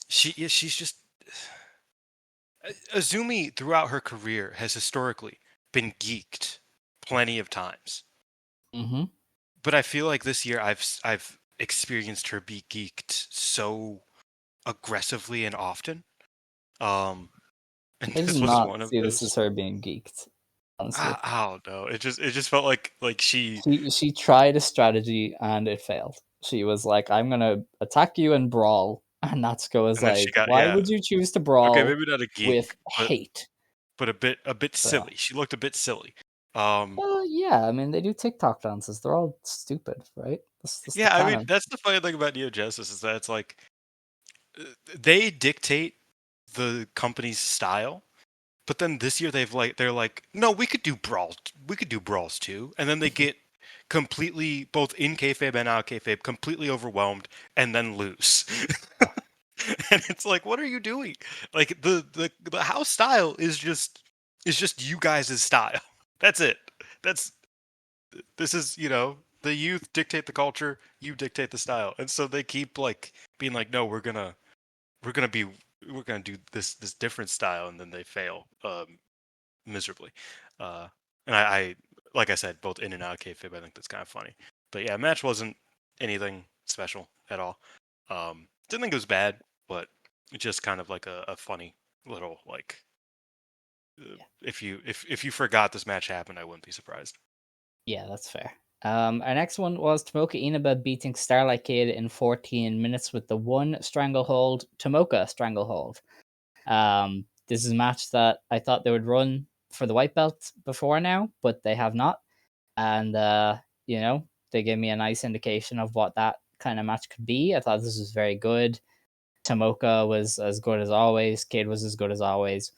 She's just Azumi throughout her career has historically been geeked plenty of times. Mm-hmm. But I feel like this year I've experienced her be geeked so aggressively and often. And I did this was not one of see this as those. her being geeked, honestly. I don't know. It just felt like she She tried a strategy and it failed. She was like, "I'm gonna attack you and brawl," and Natsuko was and then she like, got "Why yeah. would you choose to Okay, brawl maybe not a with geek, hate?" but a bit So, silly. She looked a bit silly. Um well, yeah, I mean, they do TikTok dances. They're all stupid, right? That's the yeah, I mean canon. that's the funny thing about Neo Genesis is that it's like they dictate the company's style. But then this year they're like, no, we could do brawls too, and then they get completely both in kayfabe and out kayfabe, completely overwhelmed, and then lose. And it's like, what are you doing? Like the house style is just you guys' style. That's it. That's this is the youth dictate the culture, you dictate the style, and so they keep like being like, no, we're gonna be we're gonna do this different style, and then they fail. Miserably. Uh, and I, like I said, both in and out of kayfabe, I think that's kind of funny. But yeah, match wasn't anything special at all. Didn't think it was bad, but just kind of like a funny little like. If you forgot this match happened, I wouldn't be surprised. Yeah, that's fair. Our next one was Tomoka Inaba beating Starlight Kid in 14 minutes with the one stranglehold, Tomoka stranglehold. This is a match that I thought they would run for the white belt before now, but they have not. And they gave me a nice indication of what that kind of match could be. I thought this was very good. Tomoka was as good as always. Kid was as good as always.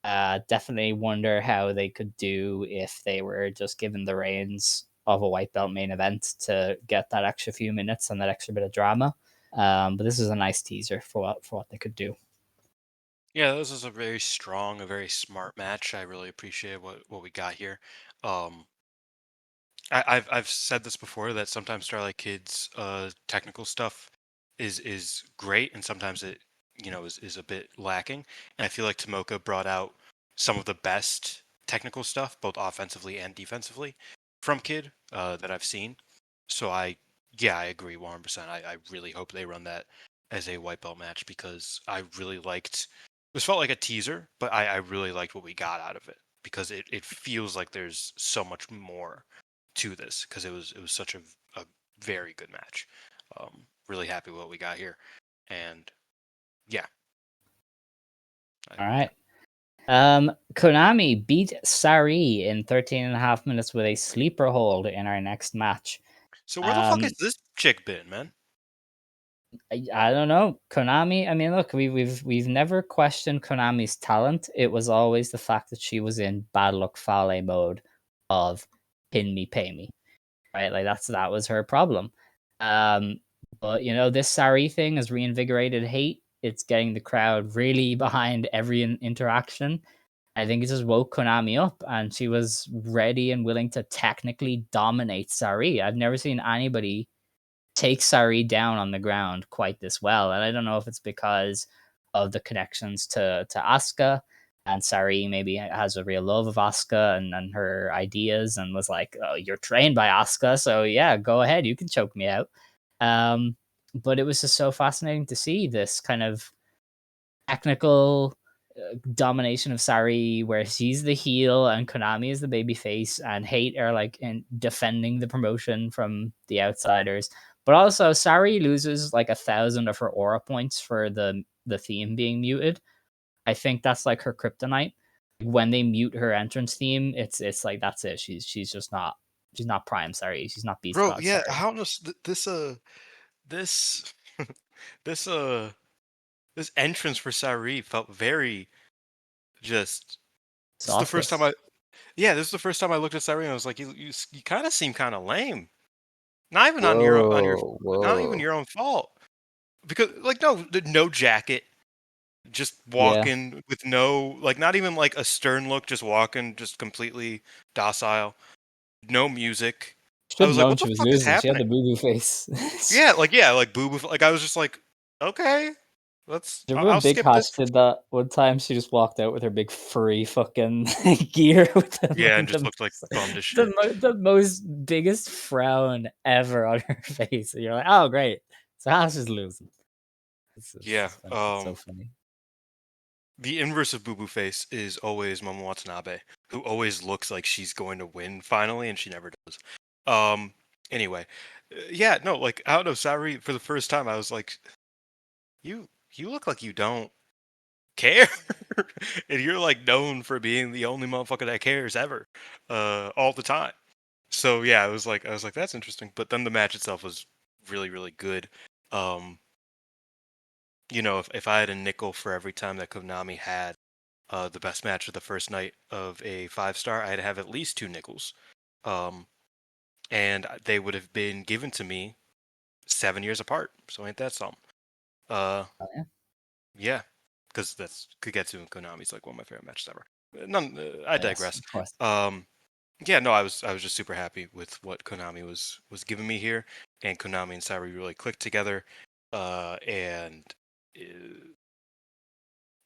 Definitely wonder how they could do if they were just given the reins of a white belt main event to get that extra few minutes and that extra bit of drama. But this is a nice teaser for what they could do. Yeah, this is a very strong, a very smart match. I really appreciate what we got here. Um, I've said this before that sometimes Starlight Kids technical stuff is great and sometimes it is a bit lacking. And I feel like Tomoka brought out some of the best technical stuff, both offensively and defensively, from Kid that I've seen. So I agree 100%. I really hope they run that as a white belt match because I really liked this felt like a teaser, but I really liked what we got out of it because it feels like there's so much more to this because it was such a very good match. Really happy with what we got here, and yeah. All Yeah. right. Konami beat Sari in 13 and a half minutes with a sleeper hold in our next match. So where the fuck has Um, this chick been, man? I don't know. Konami, I mean, look, we've never questioned Konami's talent. It was always the fact that she was in bad luck Fale mode of pin me, pay me. Right? Like that was her problem. Um, but this Sari thing has reinvigorated hate. It's getting the crowd really behind every interaction. I think it just woke Konami up, and she was ready and willing to technically dominate Sari. I've never seen anybody take Sari down on the ground quite this well, and I don't know if it's because of the connections to Asuka, and Sari maybe has a real love of Asuka and her ideas, and was like, "Oh, you're trained by Asuka, so yeah, go ahead, you can choke me out." Um, but it was just so fascinating to see this kind of technical domination of Sari, where she's the heel and Konami is the baby face, and Hate are like in defending the promotion from the outsiders. But also, Sari loses like 1,000 of her aura points for the theme being muted. I think that's like her kryptonite. When they mute her entrance theme, it's like that's it. She's not Prime Sari. She's not Beast Bro, God yeah, Sari. how does this this this entrance for Sari felt very just this is the first time Sauceless. this is the first time I looked at Sari and I was like, you kind of seem kind of lame. Not even Whoa, not even whoa. your own fault. Because like no jacket, just Yeah. walking with no like not even like a stern look, just walking, just completely docile. No music. I Should have was like, known what she the was fuck is losing. She had happening? the boo boo face. Yeah, like boo boo. Like I was just like, okay. Do you remember I'll when Big skip Hash this. did that one time? She just walked out with her big furry fucking gear with Yeah, and just looked like bummed as shit. the most biggest frown ever on her face. And you're like, oh great, so Hash is losing. Yeah. It's so funny. The inverse of Boo Boo Face is always Momo Watanabe, who always looks like she's going to win finally, and she never does. Anyway, yeah, no, like I don't know, Saori. For the first time, I was like, you look like you don't care, and you're like known for being the only motherfucker that cares ever, all the time. So yeah, I was like, that's interesting. But then the match itself was really, really good. Um, if I had a nickel for every time that Konami had the best match of the first night of a 5-star, I'd have at least 2 nickels. Um, and they would have been given to me 7 years apart. So ain't that something? Oh, yeah. Yeah, because that's Kagetsu and Konami's like one of my favorite matches ever. I Yes, digress. of course. Yeah, no, I was just super happy with what Konami was giving me here, and Konami and Saori really clicked together. And uh,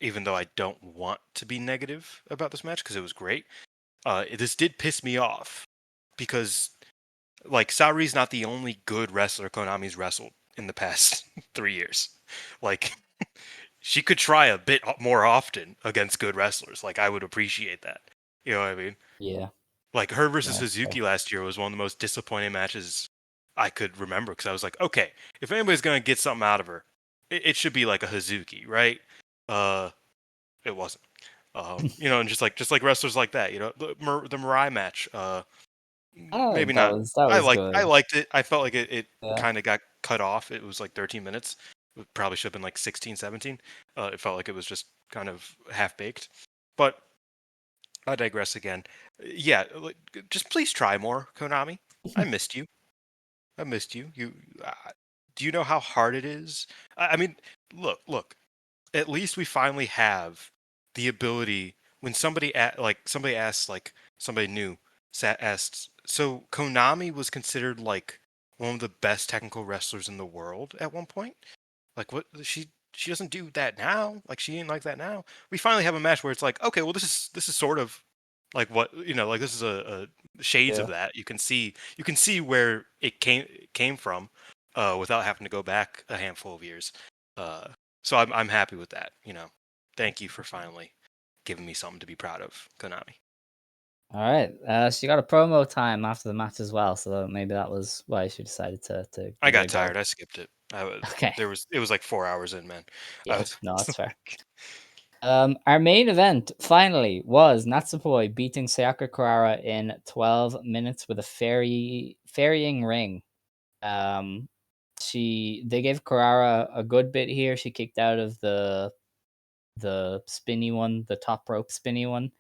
even though I don't want to be negative about this match because it was great, this did piss me off because like Saori's not the only good wrestler Konami's wrestled in the past 3 years. Like she could try a bit more often against good wrestlers. Like I would appreciate that. You know what I mean? Yeah. Like her versus No, fair. Suzuki last year was one of the most disappointing matches I could remember because I was like, okay, if anybody's gonna get something out of her, it should be like a Hazuki, right? It wasn't. And just like wrestlers like that, the Mirai match. I don't Maybe think not. that I was like I good. liked it. I felt like it Yeah. kind of got cut off. It was like 13 minutes. It probably should have been like 16, 17. It felt like it was just kind of half baked. But I digress again. Yeah, just please try more, Konami. I missed you. I missed you. Do you know how hard it is? I mean, look. At least we finally have the ability when somebody asks like somebody new asks. So Konami was considered like one of the best technical wrestlers in the world at one point. Like what she doesn't do that now. Like she ain't like that now. We finally have a match where it's like, okay, well this is sort of like what like this is a shades of Yeah. that. You can see where it came from, without having to go back a handful of years. Uh, so I'm happy with that. Thank you for finally giving me something to be proud of, Konami. All right. She got a promo time after the match as well, so maybe that was why she decided to I give it a got go. tired. I skipped it. Okay. It was like 4 hours in, man. I Yeah. was No, that's fair. Our main event finally was Natsupoi beating Sayaka Kurara in 12 minutes with a ferrying ring. Um, they gave Kurara a good bit here. She kicked out of the spinny one, the top rope spinny one.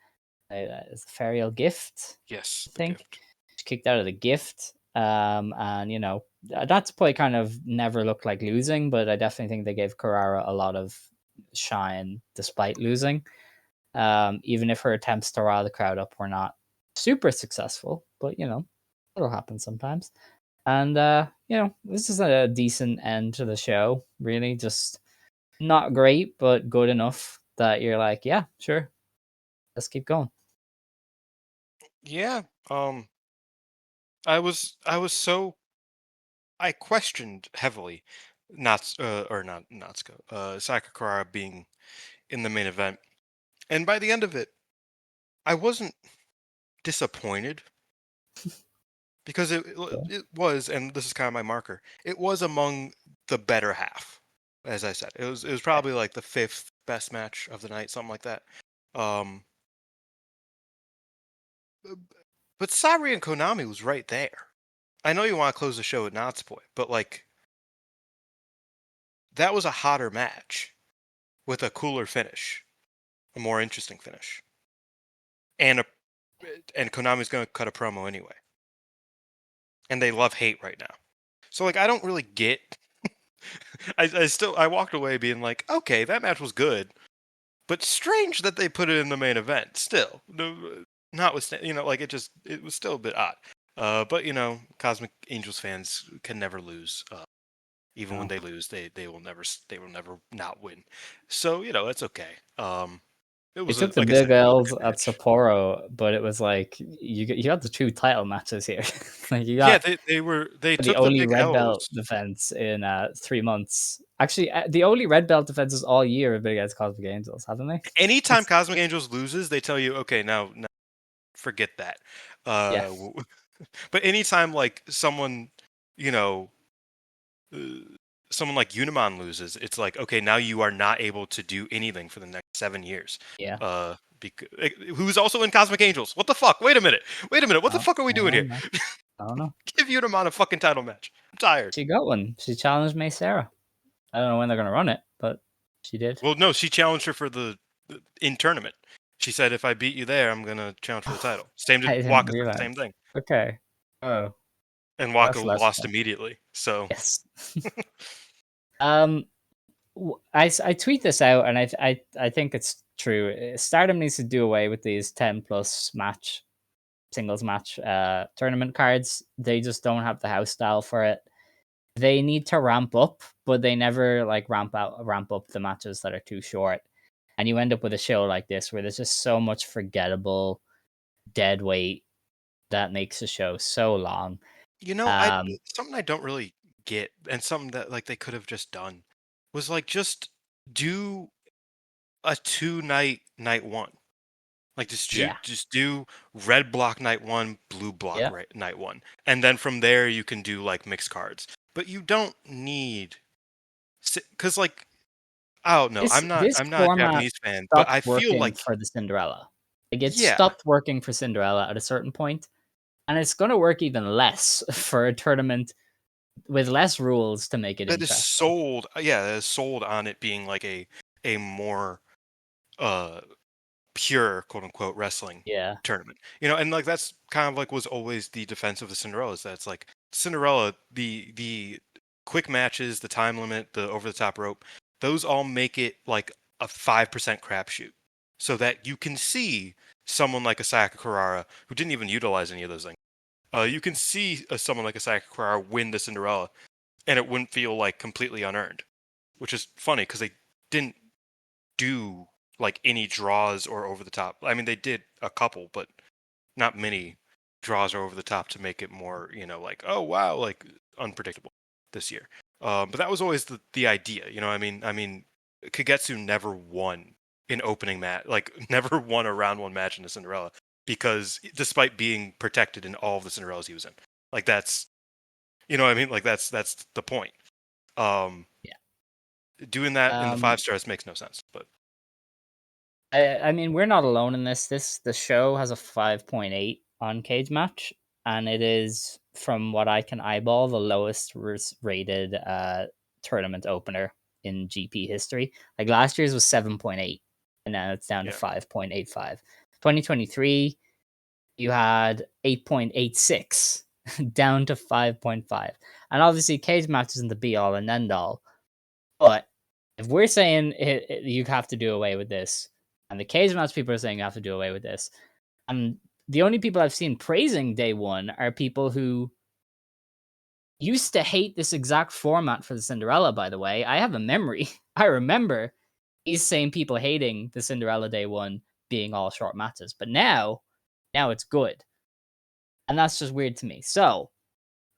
It's a Ferial gift, yes, I the think. gift. She kicked out of the gift. And Natsupoi kind of never looked like losing, but I definitely think they gave Kurara a lot of shine despite losing. Even if her attempts to rile the crowd up were not super successful, but it'll happen sometimes. And this is a decent end to the show, really. Just not great, but good enough that you're like, yeah, sure, let's keep going. Yeah. I questioned heavily not Natsuko, Sakakura being in the main event. And by the end of it, I wasn't disappointed because Yeah. it was, and this is kind of my marker. It was among the better half, as I said. It was probably like the fifth best match of the night, something like that. Um, but Saori and Konami was right there. I know you want to close the show at Natsupoi, but like that was a hotter match with a cooler finish, a more interesting finish, and Konami's going to cut a promo anyway, and they love hate right now. So like I don't really get. I walked away being like, okay, that match was good, but strange that they put it in the main event. Still, no, notwithstanding, like it was still a bit odd. But Cosmic Angels fans can never lose. Even when No. they lose, they will never not win. So that's okay. It They was took the like I said, big it was a L's good at match. Sapporo, but it was like you got the two title matches here. Like you Yeah, got they the took the only big red belt L's. defense in 3 months. Actually, the only red belt defenses all year have been against Cosmic Angels, haven't they? Anytime Cosmic Angels loses, they tell you, okay, now forget that. Yeah, But anytime like you know, uh, someone like Unimon loses, it's like, okay, now you are not able to do anything for the next 7 years. yeah. Who's also in Cosmic Angels? What the fuck? Wait a minute. What the fuck are we I doing here? don't know. I don't know. Give Unimon a fucking title match. I'm tired. She got one. She challenged May Sarah. I don't know when they're gonna run it, but she did. Well, no, she challenged her for the in tournament. She said, if I beat you there, I'm gonna challenge for the title. Same I did didn't Waka said the same realize. thing, Okay. Oh, and Waka that's less lost fun. immediately. So Yes. um, I tweet this out, and I think it's true. Stardom needs to do away with these 10+ match singles match tournament cards. They just don't have the house style for it. They need to ramp up, but they never like ramp up the matches that are too short. And you end up with a show like this where there's just so much forgettable dead weight that makes the show so long. I Um, something I don't really get, and something that like they could have just done was like just do a 2 night one. Like yeah, just do red block night one, blue block yeah. night one, and then from there you can do like mixed cards. But you don't need because like I don't know. This I'm not a format Japanese fan, but stopped I feel working like for the Cinderella. Like it yeah, stopped working for Cinderella at a certain point, and it's going to work even less for a tournament with less rules to make it that is interesting. sold. Yeah, that is sold on it being like a more uh pure quote unquote wrestling Yeah, tournament. And like that's kind of like was always the defense of the Cinderellas. That's like Cinderella, the quick matches, the time limit, the over the top rope, those all make it like a 5% crapshoot. So that you can see someone like a Sayaka Kurara who didn't even utilize any of those things. You can see someone like a Sayaka Kurara win the Cinderella, and it wouldn't feel like completely unearned, which is funny because they didn't do like any draws or over the top. I mean, they did a couple, but not many draws or over the top to make it more, like, oh wow, like unpredictable this year. But that was always the idea, I mean, Kagetsu never won an opening match, like never won a round one match in the Cinderella because despite being protected in all of the Cinderellas he was in, like that's, what I mean, like that's the point. Um, yeah. Doing that in the Um, 5 stars makes no sense, but. I mean, we're not alone in this. The show has a 5.8 on Cage Match, and it is, from what I can eyeball, the lowest rated tournament opener in GP history. Like last year's was 7.8, and now it's down to Yeah. 5.85. 2023, you had 8.86, down to 5.5. And obviously, Cage Match isn't the be all and end all, but if we're saying you have to do away with this, and the cage match people are saying you have to do away with this, and the only people I've seen praising day one are people who used to hate this exact format for the Cinderella, by the way. I have a memory. I remember these same people hating the Cinderella day one being all short matches. But now it's good. And that's just weird to me. So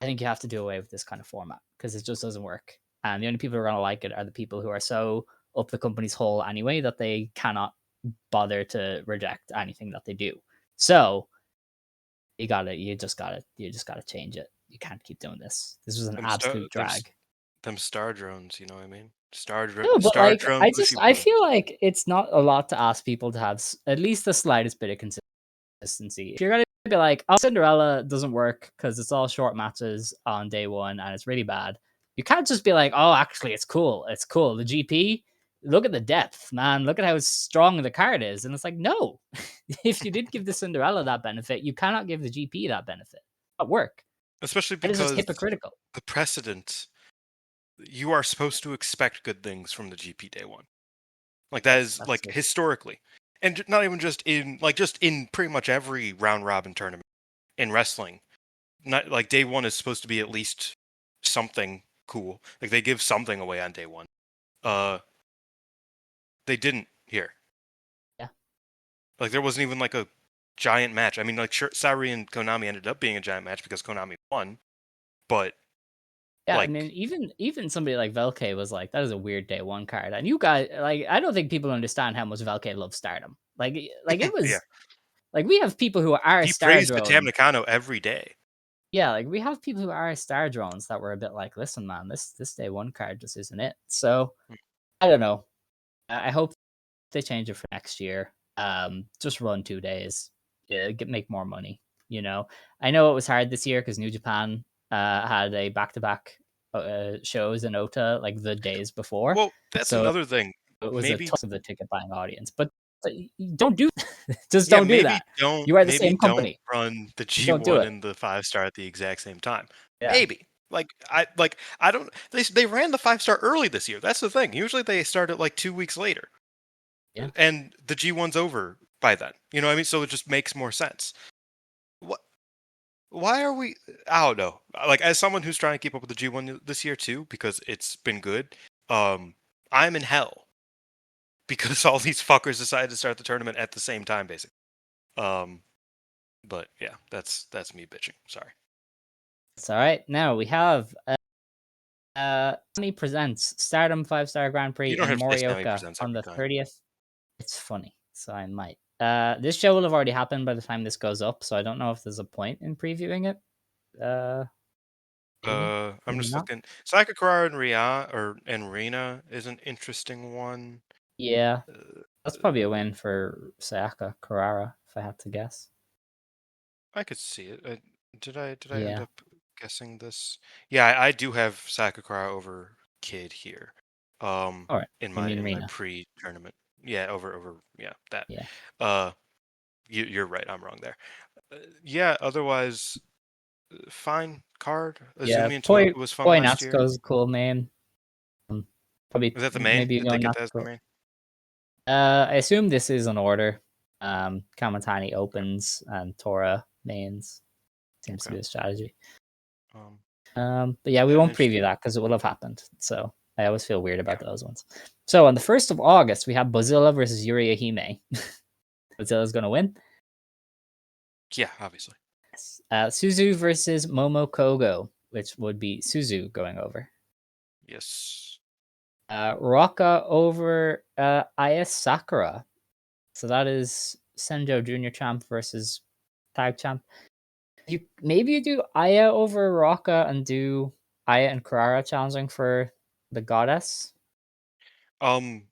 I think you have to do away with this kind of format because it just doesn't work. And the only people who are going to like it are the people who are so up the company's hole anyway that they cannot bother to reject anything that they do. So you just gotta change it. You can't keep doing this. This was an Them star absolute them drag. them star drones, you know what I mean? No, but Star like drone I Bushibo. feel like it's not a lot to ask people to have at least the slightest bit of consistency. If you're gonna be like, oh, Cinderella doesn't work because it's all short matches on day one and it's really bad, you can't just be like, oh, actually, it's cool. It's cool. The GP, look at the depth, man. Look at how strong the card is. And it's like, no, if you did give the Cinderella that benefit, you cannot give the GP that benefit. At work. Especially That is just because hypocritical. the precedent, you are supposed to expect good things from the GP day one. Like that Yes, is that's like just historically. And not even just in pretty much every round robin tournament in wrestling. Not like day one is supposed to be at least something cool. Like they give something away on day one. They didn't here. Yeah. Like there wasn't even like a giant match. I mean, like sure, Saori and Konami ended up being a giant match because Konami won, but Yeah, I mean, like even somebody like Velke was like, that is a weird day one card. And you guys like I don't think people understand how much Velke loves Stardom. Like it yeah, was like we have people who are he star praised the Tam drones. Nakano every day. Yeah, like we have people who are star drones that were a bit like, listen, man, this day one card just isn't it. So Mm. I don't know. I hope they change it for next year. Just run 2 days. Yeah, make more money. You know, I know it was hard this year because New Japan had a back-to-back shows in Ota like the days before, Well, that's so another thing. it was a Maybe toss of the ticket buying audience. But don't do just yeah, don't do that. don't You are the maybe same don't company. run the Don't do G1 it. and the 5-star at the exact same time. Yeah. Maybe. I don't they ran the 5-star early this year. That's the thing. Usually they start at like 2 weeks later. Yeah. And the G1's over by then. You know what I mean? So it just makes more sense. What why are we I don't know. Like as someone who's trying to keep up with the G1 this year too because it's been good. I'm in hell because all these fuckers decided to start the tournament at the same time basically. Um But yeah, that's me bitching. Sorry. It's all right. Now we have Sony presents Stardom 5-star Grand You Prix don't in have to say Sammy Morioka presents on every the time. 30th. It's funny, so I might. This show will have already happened by the time this goes up, so I don't know if there's a point in previewing it. Maybe, I'm maybe just not. looking. Sayaka Kurara and Rina is an interesting one. Yeah, that's probably a Uh, win for Sayaka Kurara, if I had to guess. I could see it. Did I end Yeah. up guessing this? Yeah, I do have Sayaka Kurara over Kid here. All right. In You my mean Rina? pre-tournament. Yeah, over yeah that. Yeah. Uh, you're right. I'm wrong there. Yeah. Otherwise, fine card. Yeah. Azumi and Poi Tomoka was fun Poi last year. Natsuko's a cool name. Probably Is that the main? maybe Did they going get that as the Natsuko. main? I assume this is an order. Kamatani opens and Tora mains. Seems to Okay. be the strategy. Um, But yeah, we yeah, won't preview interesting. that because it will have happened. So I always feel weird Yeah. about those ones. So on the 1st of August, we have Bozilla versus Yuri Ahime. Bozilla's going to win. Yeah, obviously. Yes. Suzu versus Momo Kogo, which would be Suzu going over. Yes. Rocca over Aya Sakura. So that is Senjo Junior Champ versus Tag Champ. Maybe you do Aya over Rocca and do Aya and Kurara challenging for the goddess. Um,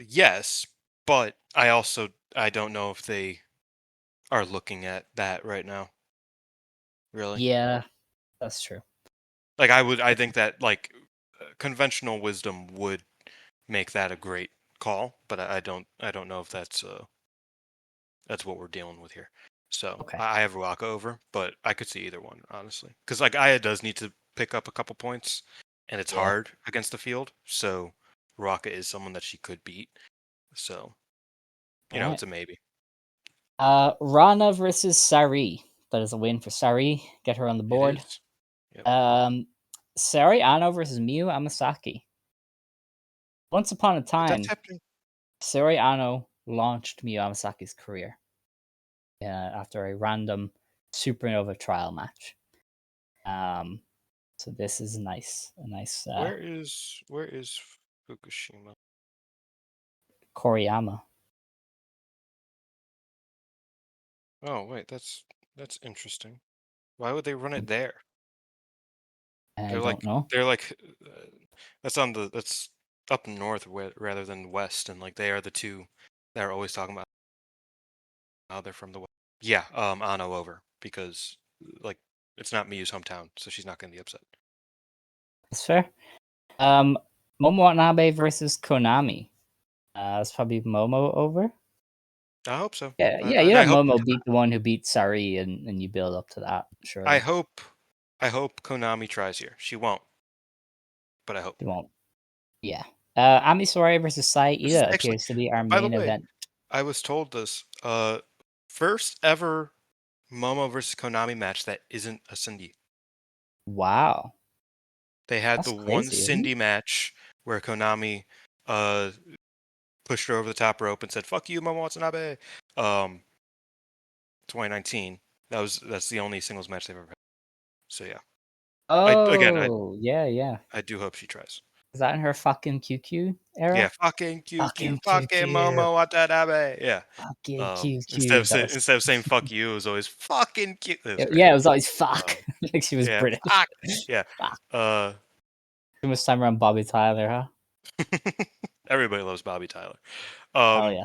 yes, but I don't know if they are looking at that right now. Really? Yeah, that's true. Like I think that like conventional wisdom would make that a great call, but I don't know if that's what we're dealing with here. So Okay. I have Ruaka over, but I could see either one honestly, because like Aya does need to pick up a couple points, and it's Yeah. hard against the field. So Ruaka is someone that she could beat. So All it's right. a maybe. Rana versus Sari. That is a win for Sari. Get her on the It board. is. Yep. Sari Ano versus Miyu Amasaki. Once upon a That's time, happening. Sari Ano launched Miyu Amasaki's career after a random supernova trial match. So this is nice. A nice Where is Fukushima? Koriyama. Oh wait, that's interesting. Why would they run it there? I They're don't like know. they're like that's up north rather than west, and like they are the two that are always talking about how they're from the west. Yeah, Ano over because like it's not Miyu's hometown, so she's not gonna be upset. That's fair. Um, Momo Watanabe versus Konami. That's probably Momo over. I hope so. Yeah, I, yeah. I, You I have hope Momo beat the one who beat Sari, and you build up to that. I Surely hope I hope Konami tries here. She won't, but I hope. you won't. Yeah. Ami Sourei versus Sai This is Ida actually, appears to be our by the main way, event. I was told this. First ever Momo versus Konami match that isn't a Cindy. Wow. They had That's the one crazy, isn't it? Cindy match where Konami pushed her over the top rope and said "fuck you, Momo Watanabe." 2019. That's the only singles match they've ever had. So yeah, Oh, yeah. I do hope she tries. Is that in her fucking QQ Yeah, era? fucking Fucking QQ, fucking QQ. Momo Watanabe. Yeah. Fucking Instead QQ. of That was instead of saying "fuck you," it was always "fucking Q." It was great. yeah, it was always fuck. Um, Like she was yeah, British. fuck. Yeah. Fuck. Uh, Too much time around Bobby Tyler, huh? everybody loves Bobby Tyler. Hell Um, yeah.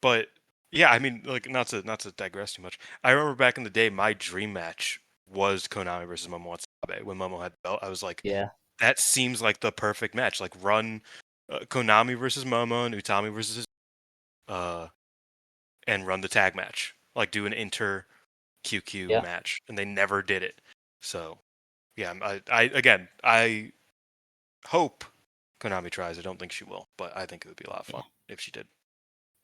but yeah, I mean, like, not to digress too much. I remember back in the day, my dream match was Konami versus Momo Watanabe when Momo had the belt. I was like, Yeah. that seems like the perfect match. Like, run Konami versus Momo and Utami versus uh, and run the tag match. Like, do an inter QQ Yeah. match, and they never did it. So yeah, I hope Konami tries. I don't think she will, but I think it would be a lot of Yeah. fun if she did.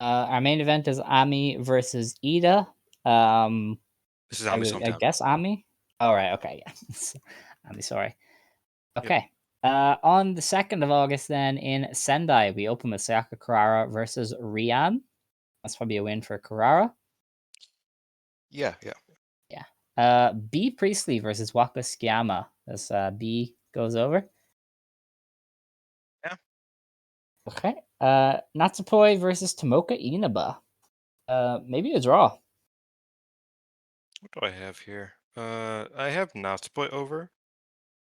Our main event is Ami versus Ida. This is Ami's I hometown. guess Ami. All right. Okay. Yeah. Ami. Sorry. Yep. Okay. On the 2nd of August, then in Sendai, we open with Sayaka Kurara versus Rian. That's probably a win for Kurara. Yeah. Yeah. B Priestley versus Waka Tsukiyama. As B goes over. Yeah. Okay. Natsupoi versus Tomoka Inaba. Maybe a draw. What do I have here? I have Nasupoi over,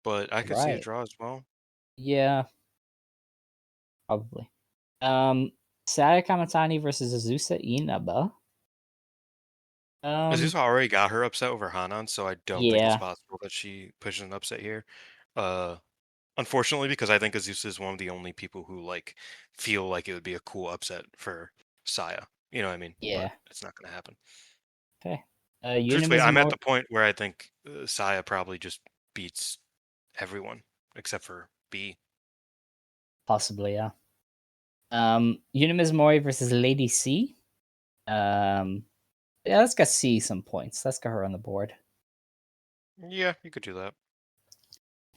but I could see a Right. draw as well. Yeah. Probably. Sayaka Matani versus Azusa Inaba. Azusa already got her upset over Hanan, so I don't think it's Yeah. possible that she pushes an upset here. Uh, Unfortunately, because I think Azusa is one of the only people who like feel like it would be a cool upset for Saya. You know what I mean? But Yeah. it's not going to happen. Okay. Truthfully, Unima's I'm at more the point where I think Saya probably just beats everyone except for B. possibly, yeah. Unima's Mori versus Lady C. Yeah, let's get C some points. Let's get her on the board. Yeah, you could do that.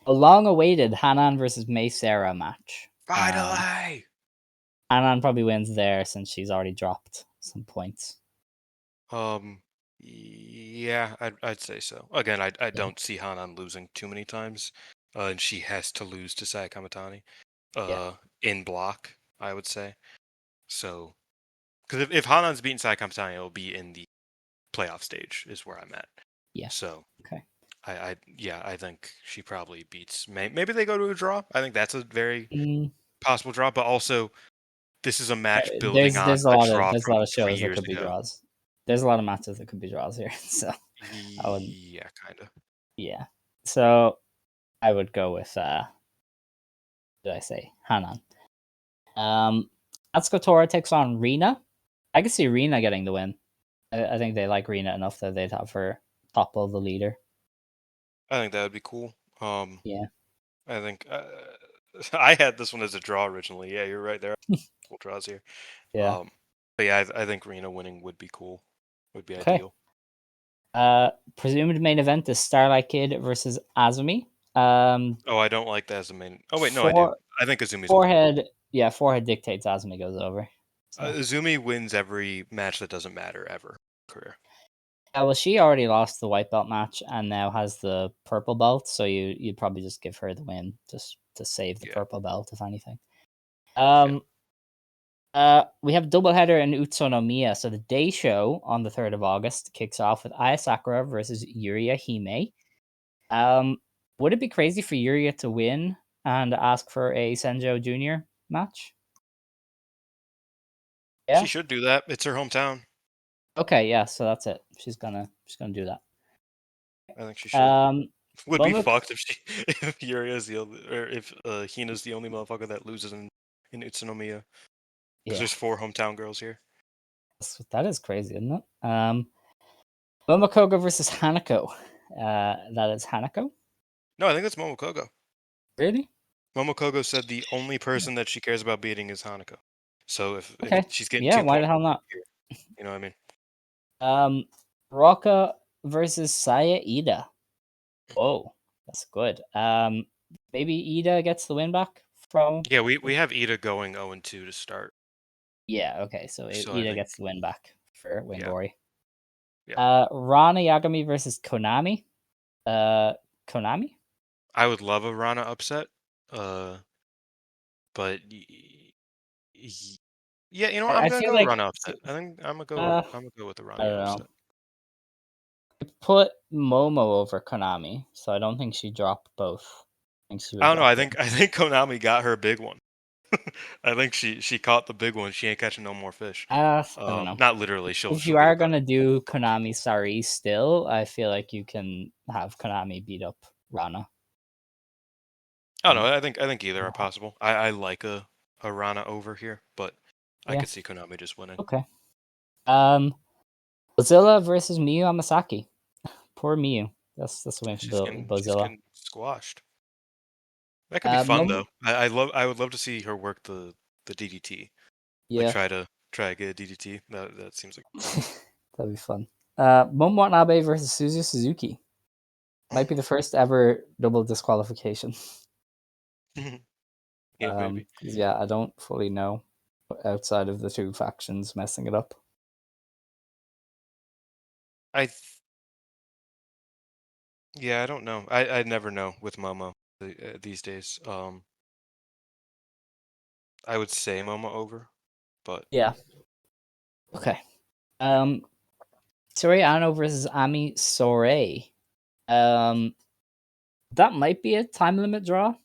A long-awaited Hanan versus Mei Sarah match. Finally. Hanan probably wins there since she's already dropped some points. Yeah, I'd say so. Again, I Yeah. don't see Hanan losing too many times, and she has to lose to Sayaka Mitani, Yeah. in block, I would say. So, because if Hanan's beating Sayaka Mitani, it'll be in the playoff stage, is where I'm at. Yeah. So, Okay. I think she probably beats. Maybe they go to a draw. I think that's a very Mm, possible draw, but also this is a match building there's on a a lot of draw from three shows that years could be ago. draws. There's a lot of matches that could be draws here. So I would Yeah, kind of. yeah. So I would go with did I say Hanan? Atsuko Tora takes on Rina. I could see Rina getting the win. I think they like Rina enough that they'd have her topple the leader. I think that would be cool. Yeah. I think I had this one as a draw originally. Yeah, you're right. There are cool draws here. Yeah. But yeah, I think Rena winning would be cool. Would be Okay. ideal. Presumed main event is Starlight Kid versus Azumi. Oh, I don't like that as the main. Oh wait, no, I do. I think Azumi's winning. Forehead dictates Azumi goes over. So. Azumi wins every match that doesn't matter ever. Career. Yeah, well, she already lost the white belt match and now has the purple belt, so you'd probably just give her the win just to save the Yeah. purple belt, if anything. Yeah. We have doubleheader in Utsunomiya. So the day show on the 3rd of August kicks off with Aya Sakura versus Yuria Hime. Would it be crazy for Yuria to win and ask for a Senjo Jr. match? Yeah. She should do that. It's her hometown. Okay, yeah, so that's it. She's gonna do that. I think she should. Would be Momo- fucked if if Yuria's the only, or if Hina's the only motherfucker that loses in Utsunomiya. Because yeah, there's 4 hometown girls here. that is crazy, isn't it? Momokogo versus Hanako. That is Hanako. No, I think that's Momokogo. Really? Momokogo said the only person that she cares about beating is Hanako. So if Okay. she's getting Yeah, 2 why the points hell not? here, you know what I mean? Rocca versus Saya Ida. Whoa, that's good. maybe Ida gets the win back from. Yeah, we have Ida going 0-2 to start. Yeah, okay, so So I Ida think gets the win back for yeah, Winbori. yeah. Rana Yagami versus Konami. Konami? I would love a Rana upset. But yeah, you know what? I'm I gonna feel go like Rana upset. I think uh, I'm gonna go with the I Rana don't know. upset. Put Momo over Konami, so I don't think she dropped both. I think she I would don't know. drop one. I think Konami got her big one. I think she caught the big one. She ain't catching no more fish. I don't know. Not literally. If She'll you get are a better. gonna do Konami Sari still, I feel like you can have Konami beat up Rana. I don't Um, know. I think either are possible. I like a Rana over here, but I yeah. could see Konami just winning. Okay. Bozilla versus Miyu Amasaki. Poor Miyu. That's the win for She's Bozilla. getting squashed. That could be fun Momo. though. I would love to see her work the DDT. Like Yeah. try to get a DDT. That seems like fun. That'd be fun. Momo Watanabe versus Suzu Suzuki. Might be the first ever double disqualification. Yeah, maybe. 'Cause, yeah, I don't fully know outside of the two factions messing it up. I Yeah, I don't know. I never know with Momo these days. I would say Momo over, but Yeah. Okay. Um, Sorey Ano versus Ami Sourei. That might be a time limit draw.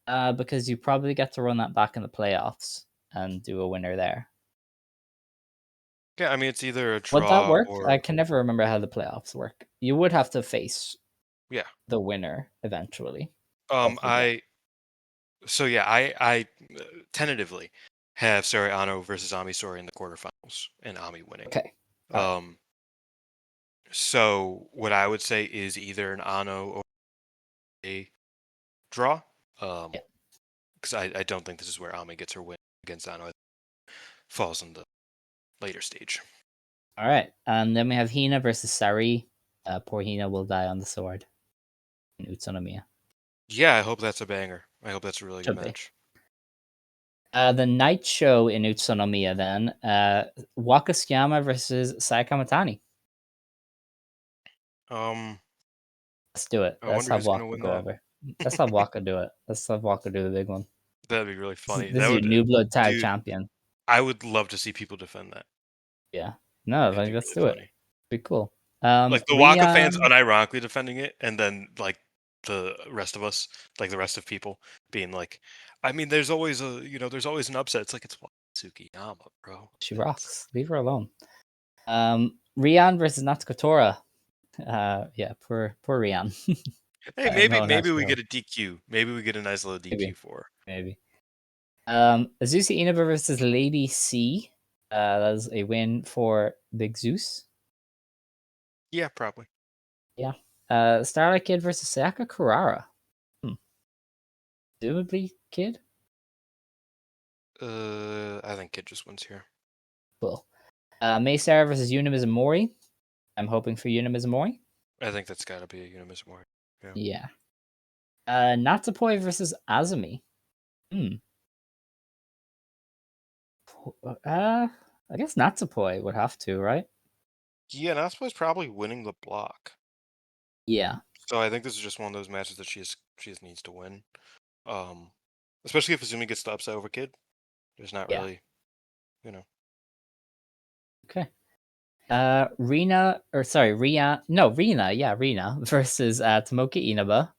Because you probably get to run that back in the playoffs and do a winner there. yeah, I mean it's either a Would that draw work? I or can never remember how the playoffs work. You would have to face yeah. the winner eventually of the game. I so yeah, I tentatively have Ano versus Ami Sourei in the quarterfinals and Ami winning. Okay. All right. Um, so what I would say is either an Ano or a draw. Yeah. Because I don't think this is where Ami gets her win against Ano. It falls in the later stage. All right. And then we have Hina versus Sari. Poor Hina will die on the sword in Utsunomiya. Yeah, I hope that's a banger. I hope that's a really good Should be. match. The night show in Utsunomiya then. Waka Tsukiyama versus Sayaka Matani. Um, Let's do it. I Let's wonder have who's gonna Waka win go that. over. Let's have Waka do it. Let's have Waka do the big one. That'd be really funny. This That is your would, new blood tag dude. champion. I would love to see people defend that. Yeah. No, It'd like be let's really do it. funny. Be cool. Like the Waka fans Rian. unironically defending it, and then like the rest of us, like the rest of people, being like, I mean, there's always there's always an upset. It's like it's Tsukiyama, bro. She rocks. Leave her alone. Rian versus Natsuko Tora. Yeah, poor Rian. Hey, No one has maybe we to. get a DQ. Maybe we get a nice little Maybe. DQ for her. Maybe. Azusa Inaba versus Lady C. That is a win for Big Zeus. Yeah, probably. Yeah. Starlight Kid versus Sayaka Kurara. Presumably Kid. I think Kid just wins here. Cool. May Sarah versus Unimizumori. I'm hoping for Unimizumori. I think that's got to be a Unimis more. Yeah. Yeah. Natsupoi versus Azumi. I guess Natsupoi would have to, right? Yeah, Natsupo's probably winning the block. Yeah. So I think this is just one of those matches that she just needs to win. Especially if Azumi gets the upset over Kid. There's not Yeah. really, Okay. Rina versus Tomoka Inaba.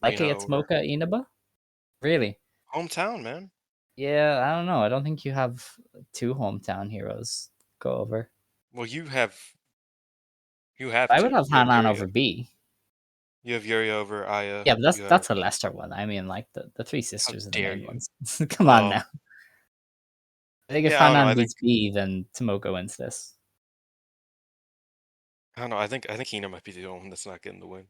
Likely Rina it's over. Tomoka Inaba. Really? Hometown, man. Yeah, I don't know. I don't think you have two hometown heroes go over. Well, you have I would two. have You have Hanan Yuri. over B. You have Yuri over Aya. Yeah, but You have. that's a lesser one. I mean, like the three How sisters are the dare main you? ones. Come on Um. now. I think if Yeah, I don't know. Hanan beats B, then Tomoka wins this. I don't know. I think Hina might be the only one that's not getting the win.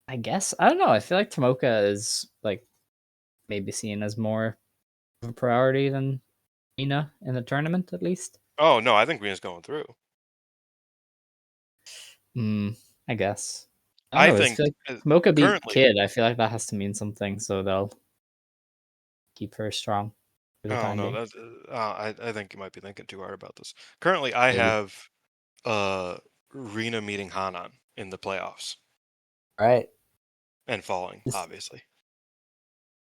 I guess I don't know. I feel like Tomoka is like maybe seen as more of a priority than Ina in the tournament, at least. Oh no, I think Rina's going through. I guess. I I don't know. It's think like Mocha beat currently. Kid. I feel like that has to mean something, so they'll keep her strong for the Oh time no, being. that's. I think you might be thinking too hard about this. Currently, I Maybe. have Rena meeting Hanan in the playoffs Right. and falling, This- obviously.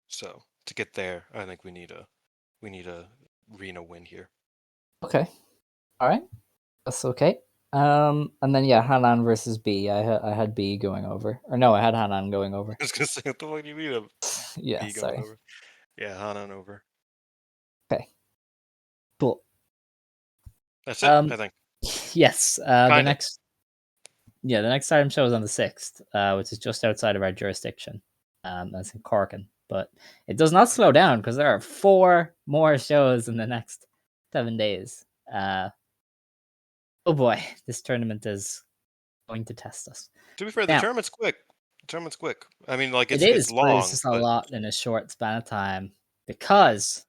So to get there, I think we need a Rena win here. Okay. All right. That's okay. And then yeah, Hanan versus B. I had B going over, or no, I had Hanan going over. I was gonna say, what the fuck do you mean? Yeah. Me going Sorry. over? Yeah, Hanan over. Okay. Cool. That's it. I think. Yes. The Kinda. next. Yeah, the next Stardom show is on the 6th, which is just outside of our jurisdiction. That's in Corkin. But it does not slow down because there are 4 more shows in the next 7 days. Oh boy, this tournament is going to test us. To be fair, the Now, tournament's quick. The tournament's quick. I mean, like it it's is, but it's long, just a but lot in a short span of time yeah. because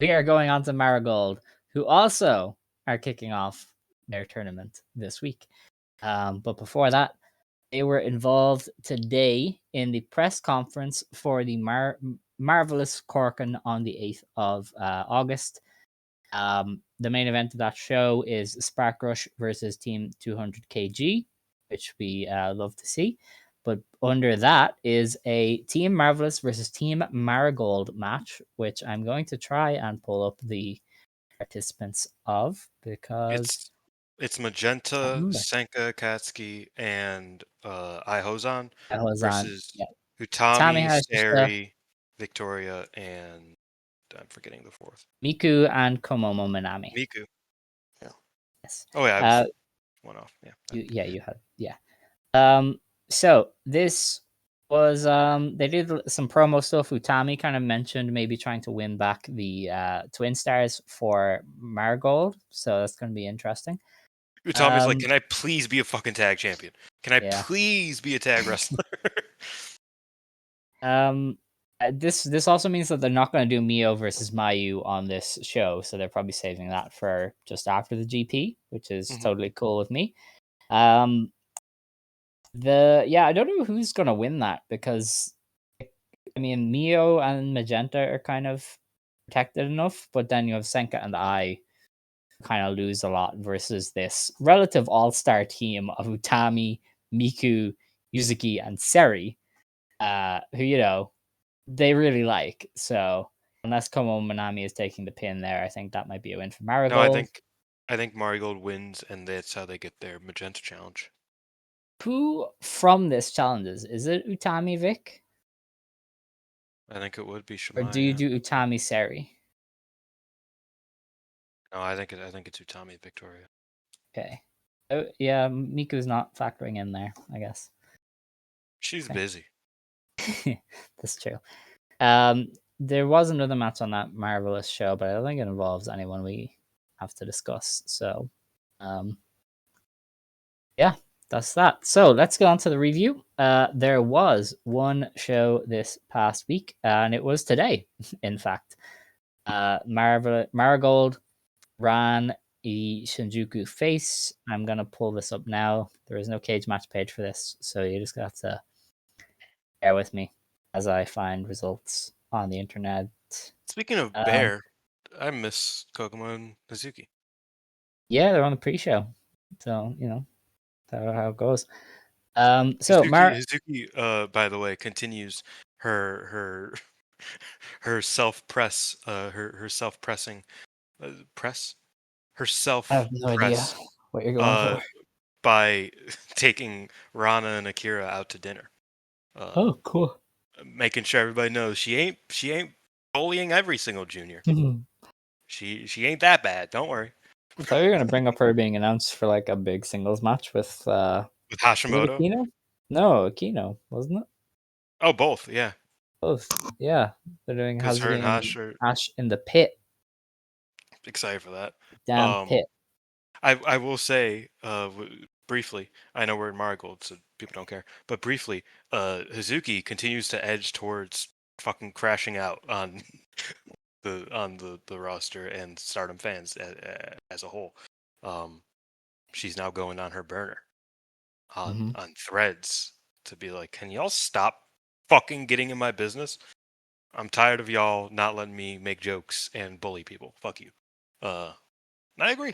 we are going on to Marigold, who also are kicking off their tournament this week. But before that, they were involved today in the press conference for the Marvelous Korakuen on the 8th of August. The main event of that show is Spark Rush versus Team 200 kg, which we love to see. But under that is a Team Marvelous versus Team Marigold match, which I'm going to try and pull up the participants of because It's it's I can't Magenta, remember. Senka, Katsuki, and Ihozan I was on, versus yeah, Utami Utami, Hayashishita, Sari, Victoria, and I'm forgetting the fourth. Miku, and Komomo Minami. Miku. Yeah. Yes. Oh yeah, I was one off. Yeah. You had, yeah. So this was they did some promo stuff. Utami kind of mentioned maybe trying to win back the Twin Stars for Marigold, so that's going to be interesting. Utami's like, Um, can I please be a fucking tag champion? Can I yeah. please be a tag wrestler? This also means that they're not going to do Mio versus Mayu on this show, so they're probably saving that for just after the GP, which is Mhm. totally cool with me. Um, I don't know who's gonna win that because I mean Mio and Magenta are kind of protected enough, but then you have Senka and I kind of lose a lot versus this relative all-star team of Utami, Miku, Yuzuki, and Seri, who they really like. So unless Komo Minami is taking the pin there, I think that might be a win for No, I Marigold. think I think Marigold wins, and that's how they get their Magenta challenge. Who from this challenges? Is it Utami Vic? I think it would be Or do you Shimaya. do Utami Seri? No, I think it's Utami Victoria. Okay. Oh, yeah, Miku's not factoring in there, I guess. She's Okay. busy. That's true. There was another match on that Marvelous show, but I don't think it involves anyone we have to discuss. So, yeah, that's that. So let's get on to the review. There was one show this past week, and it was today, in fact. Marigold ran a Shinjuku FACE. I'm gonna pull this up now. There is no cage match page for this, so you just have to bear with me as I find results on the internet. Speaking of Um, Bear, I miss Kokomo and Hazuki. yeah, they're on the pre-show, so that's how it goes. So Hazuki, by the way, continues her her self press, her self pressing press, her I self have no idea press, what you're going uh, for. by taking Rana and Akira out to dinner, Oh, cool. making sure everybody knows she ain't bullying every single junior. I She ain't that bad. Don't worry. thought you were gonna bring up her being announced for like a big singles match with With was it Hashimoto. Aquino? No, Aquino, wasn't it? Oh, both. Yeah, Both. Yeah. They're doing because her and Hazuki and Hash are Ash in the pit. excited for that. Damn Um, pit. I will say briefly. I know we're in Marigold, so people don't care. But briefly, Hazuki continues to edge towards fucking crashing out on the roster and Stardom fans as a whole. She's now going on her burner Hmm. on Threads to be like, can y'all stop fucking getting in my business? I'm tired of y'all not letting me make jokes and bully people. Fuck you. And I agree.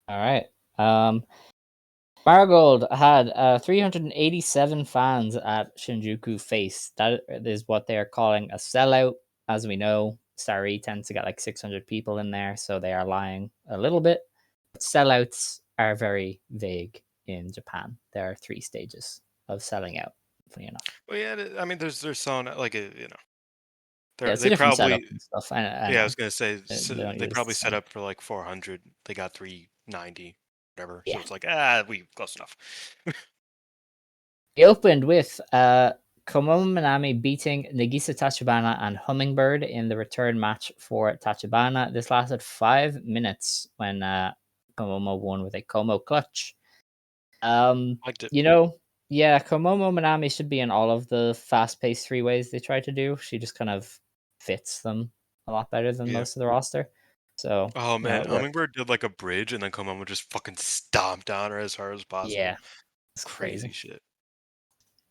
All right. Marigold had 387 fans at Shinjuku FACE. That is what they are calling a sellout. As we know, Starry tends to get like 600 people in there, so they are lying a little bit. But sellouts are very vague in Japan. There are 3 stages of selling out, funny enough. Well, yeah, I mean, there's some like Yeah, it's a they different setup probably and stuff. I yeah, I know. was gonna say They don't they use the probably set same. up for like 400. They got 390, whatever. So Yeah. it's like we close enough. He opened with Komomo Minami beating Nagisa Tachibana and Hummingbird in the return match for Tachibana. This lasted 5 minutes when Komomo won with a Komo clutch. Liked it. You know, yeah, Komomo Minami should be in all of the fast-paced 3-ways they try to do. She just kind of fits them a lot better than Yeah. most of the roster. So, Oh you know, man, it worked. Hummingbird did like a bridge and then Komomo just fucking stomped on her as hard as possible. Yeah, it's Crazy crazy. shit.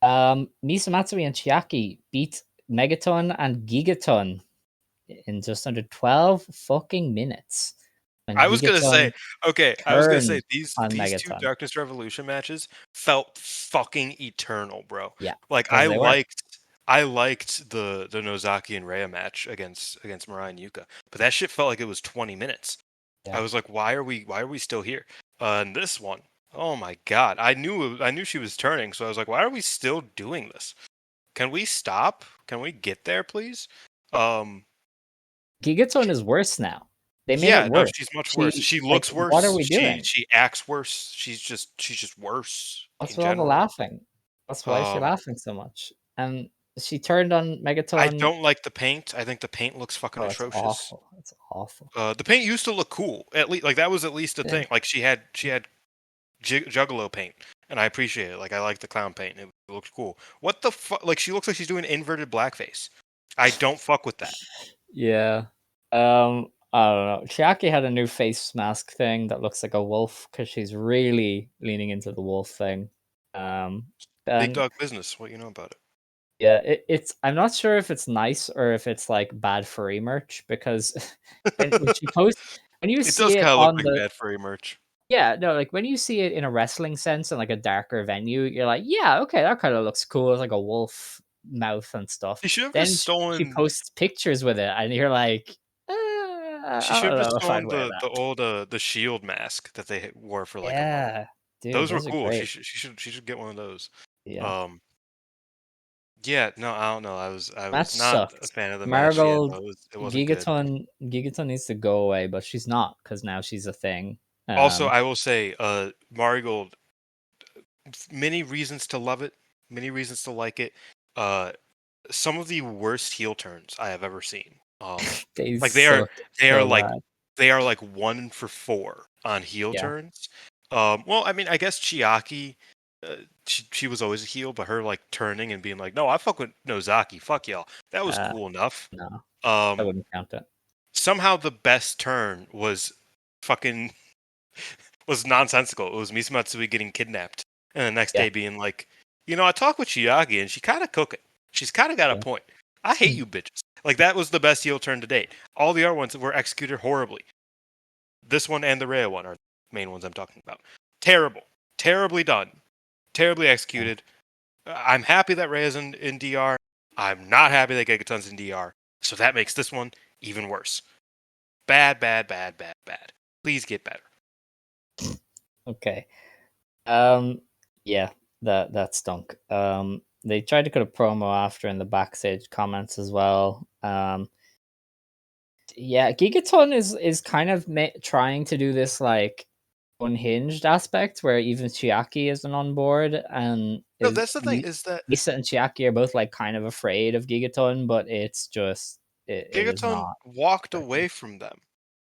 Misamatsui and Chiaki beat Megaton and Gigaton in just under 12 fucking minutes when I was gonna say, Gigaton okay, I was gonna say turned on these two Megaton. Darkness Revolution matches felt fucking eternal, bro. Yeah, Like because they were. I liked the Nozaki and Rhea match against Mirai and Yuka, but that shit felt like it was 20 minutes. I Yeah. was like, why are we still here? And this one, oh my god, I knew she was turning, so I was like, why are we still doing this? Can we stop? Can we get there, please? Um, Gigaton is worse now. They made it Yeah, no, worse. she's much worse. She She like, looks what are worse. we doing? She acts worse. She's just worse What's in with all the general. laughing? Why is she Um, laughing so much? And she turned on I Megaton. don't like the paint. I think the paint looks fucking Oh, it's atrocious. awful. It's awful. The paint used to look cool. At least like that was at least a Yeah. thing. Like she had Juggalo paint, and I appreciate it. Like I like the clown paint. It looked cool. What the fuck? Like she looks like she's doing inverted blackface. I don't fuck with that. Yeah. I don't know. Chiaki had a new face mask thing that looks like a wolf because she's really leaning into the wolf thing. Big And dog business. What you know about it? yeah, it's. I'm not sure if it's nice or if it's like bad furry merch because when she posts, when you It see does it kind of look on like the bad furry merch. yeah, no, like when you see it in a wrestling sense in like a darker venue, you're like, yeah, okay, that kind of looks cool. It's like a wolf mouth and stuff. She should have Then just she stolen. posts pictures with it, and you're like, She I should don't have just know if I'd stolen wear the that. old the shield mask that they wore for like a month. Yeah, dude, Those were those are cool. great. She should get one of those. Yeah, Um, yeah, no, I don't know. I match was not a sucked. fan of the match. Yeah, Marigold, no, it wasn't good. Gigaton needs to go away, but she's not because now she's a thing. Also, Um, I will say, Marigold, many reasons to love it, many reasons to like it. Uh, some of the worst heel turns I have ever seen. they Like suck they are so like bad. they are like 1 for 4 on heel Yeah, turns. Well, I mean, I guess Chiaki, she was always a heel, but her like turning and being like, "No, I fuck with Nozaki, fuck y'all," that was uh, cool enough. no, I Um, wouldn't count it. somehow the best turn was fucking was nonsensical. It was Misamatsui getting kidnapped, and the next Yeah, day being like, I talked with Chiaki, and she kind of cooking. She's kind of got a yeah. point. I hate you bitches. Like that was the best heel turn to date. All the other ones were executed horribly. This one and the Rhea one are the main ones I'm talking about. Terrible, terribly done, terribly executed. I'm happy that Rhea's in DR. I'm not happy that Gigaton's in DR. So that makes this one even worse. Bad, bad, bad, bad, bad. Please get better. Okay. Yeah, that stunk. They tried to cut a promo after in the backstage comments as well. Yeah, Gigaton is kind of trying to do this like unhinged aspect where even Chiaki isn't on board, and No, that's the thing is that Lisa and Chiaki are both like kind of afraid of Gigaton, but it's just it is Gigaton not walked working. away from them.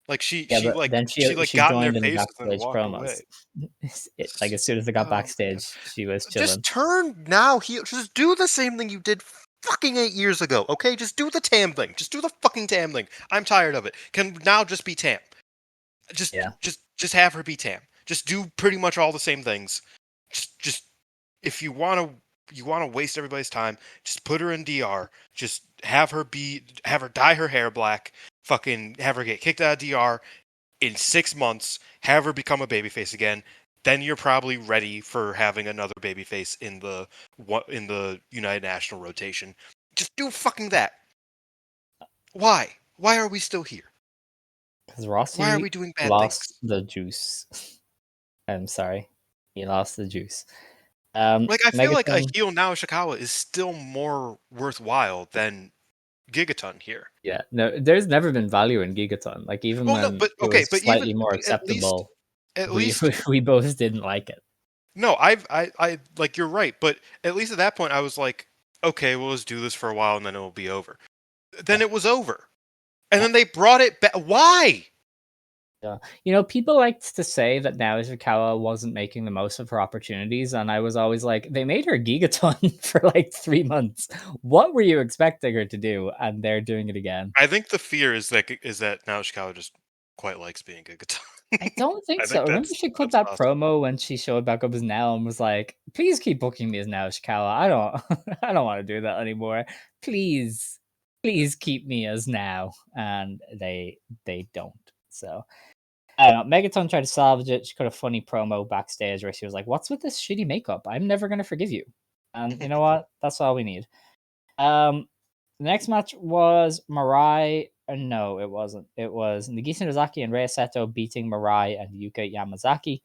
Like Yeah, but then she she got in their joined in the faces and backstage walked away. promos. Like as soon as they got Oh my god. backstage, she was Just chilling. turn now heel. Just do the same thing you did fucking 8 years ago, okay? Just do the Tam thing. Just do the fucking Tam thing. I'm tired of it. Can now just be Tam. Yeah. Just have her be Tam. Just do pretty much all the same things. Just if you want to waste everybody's time, just put her in DR. Just have her dye her hair black. Fucking have her get kicked out of DR in 6 months. Have her become a babyface again. Then you're probably ready for having another babyface in the United National rotation. Just do fucking that. Why? Why are we still here? Because Why are Rossi we doing bad lost things? the juice. I'm sorry. He lost the juice. Like, I feel like a Megaton, heel now Ishikawa is still more worthwhile than Gigaton here. yeah, no, there's never been value in Gigaton. Like even Well, no, when but it okay, was but even slightly more but acceptable, at we least we both didn't like it. no, I like you're right, but at least at that point I was like, okay, we'll just do this for a while and then it'll be over. Then Yeah. it was over, and Yeah. then they brought it back. Why? Yeah. You know, people liked to say that now Ishikawa wasn't making the most of her opportunities, and I was always like, they made her Gigaton for like 3 months. What were you expecting her to do? And they're doing it again. I think the fear is that now Ishikawa just quite likes being Gigaton. I don't think I so. think Remember she cut that's that possible. promo when she showed back up as Nell and was like, "Please keep booking me as Nell Ishikawa. I don't, I don't want to do that anymore. Please, please keep me as now." And they don't. So I don't know. Megaton tried to salvage it. She cut a funny promo backstage where she was like, "What's with this shitty makeup? I'm never gonna forgive you." And you know what? That's all we need. The next match was Mirai. No, it wasn't. It was Nagisa Nozaki and Rhea Seto beating Mirai and Yuka Yamazaki.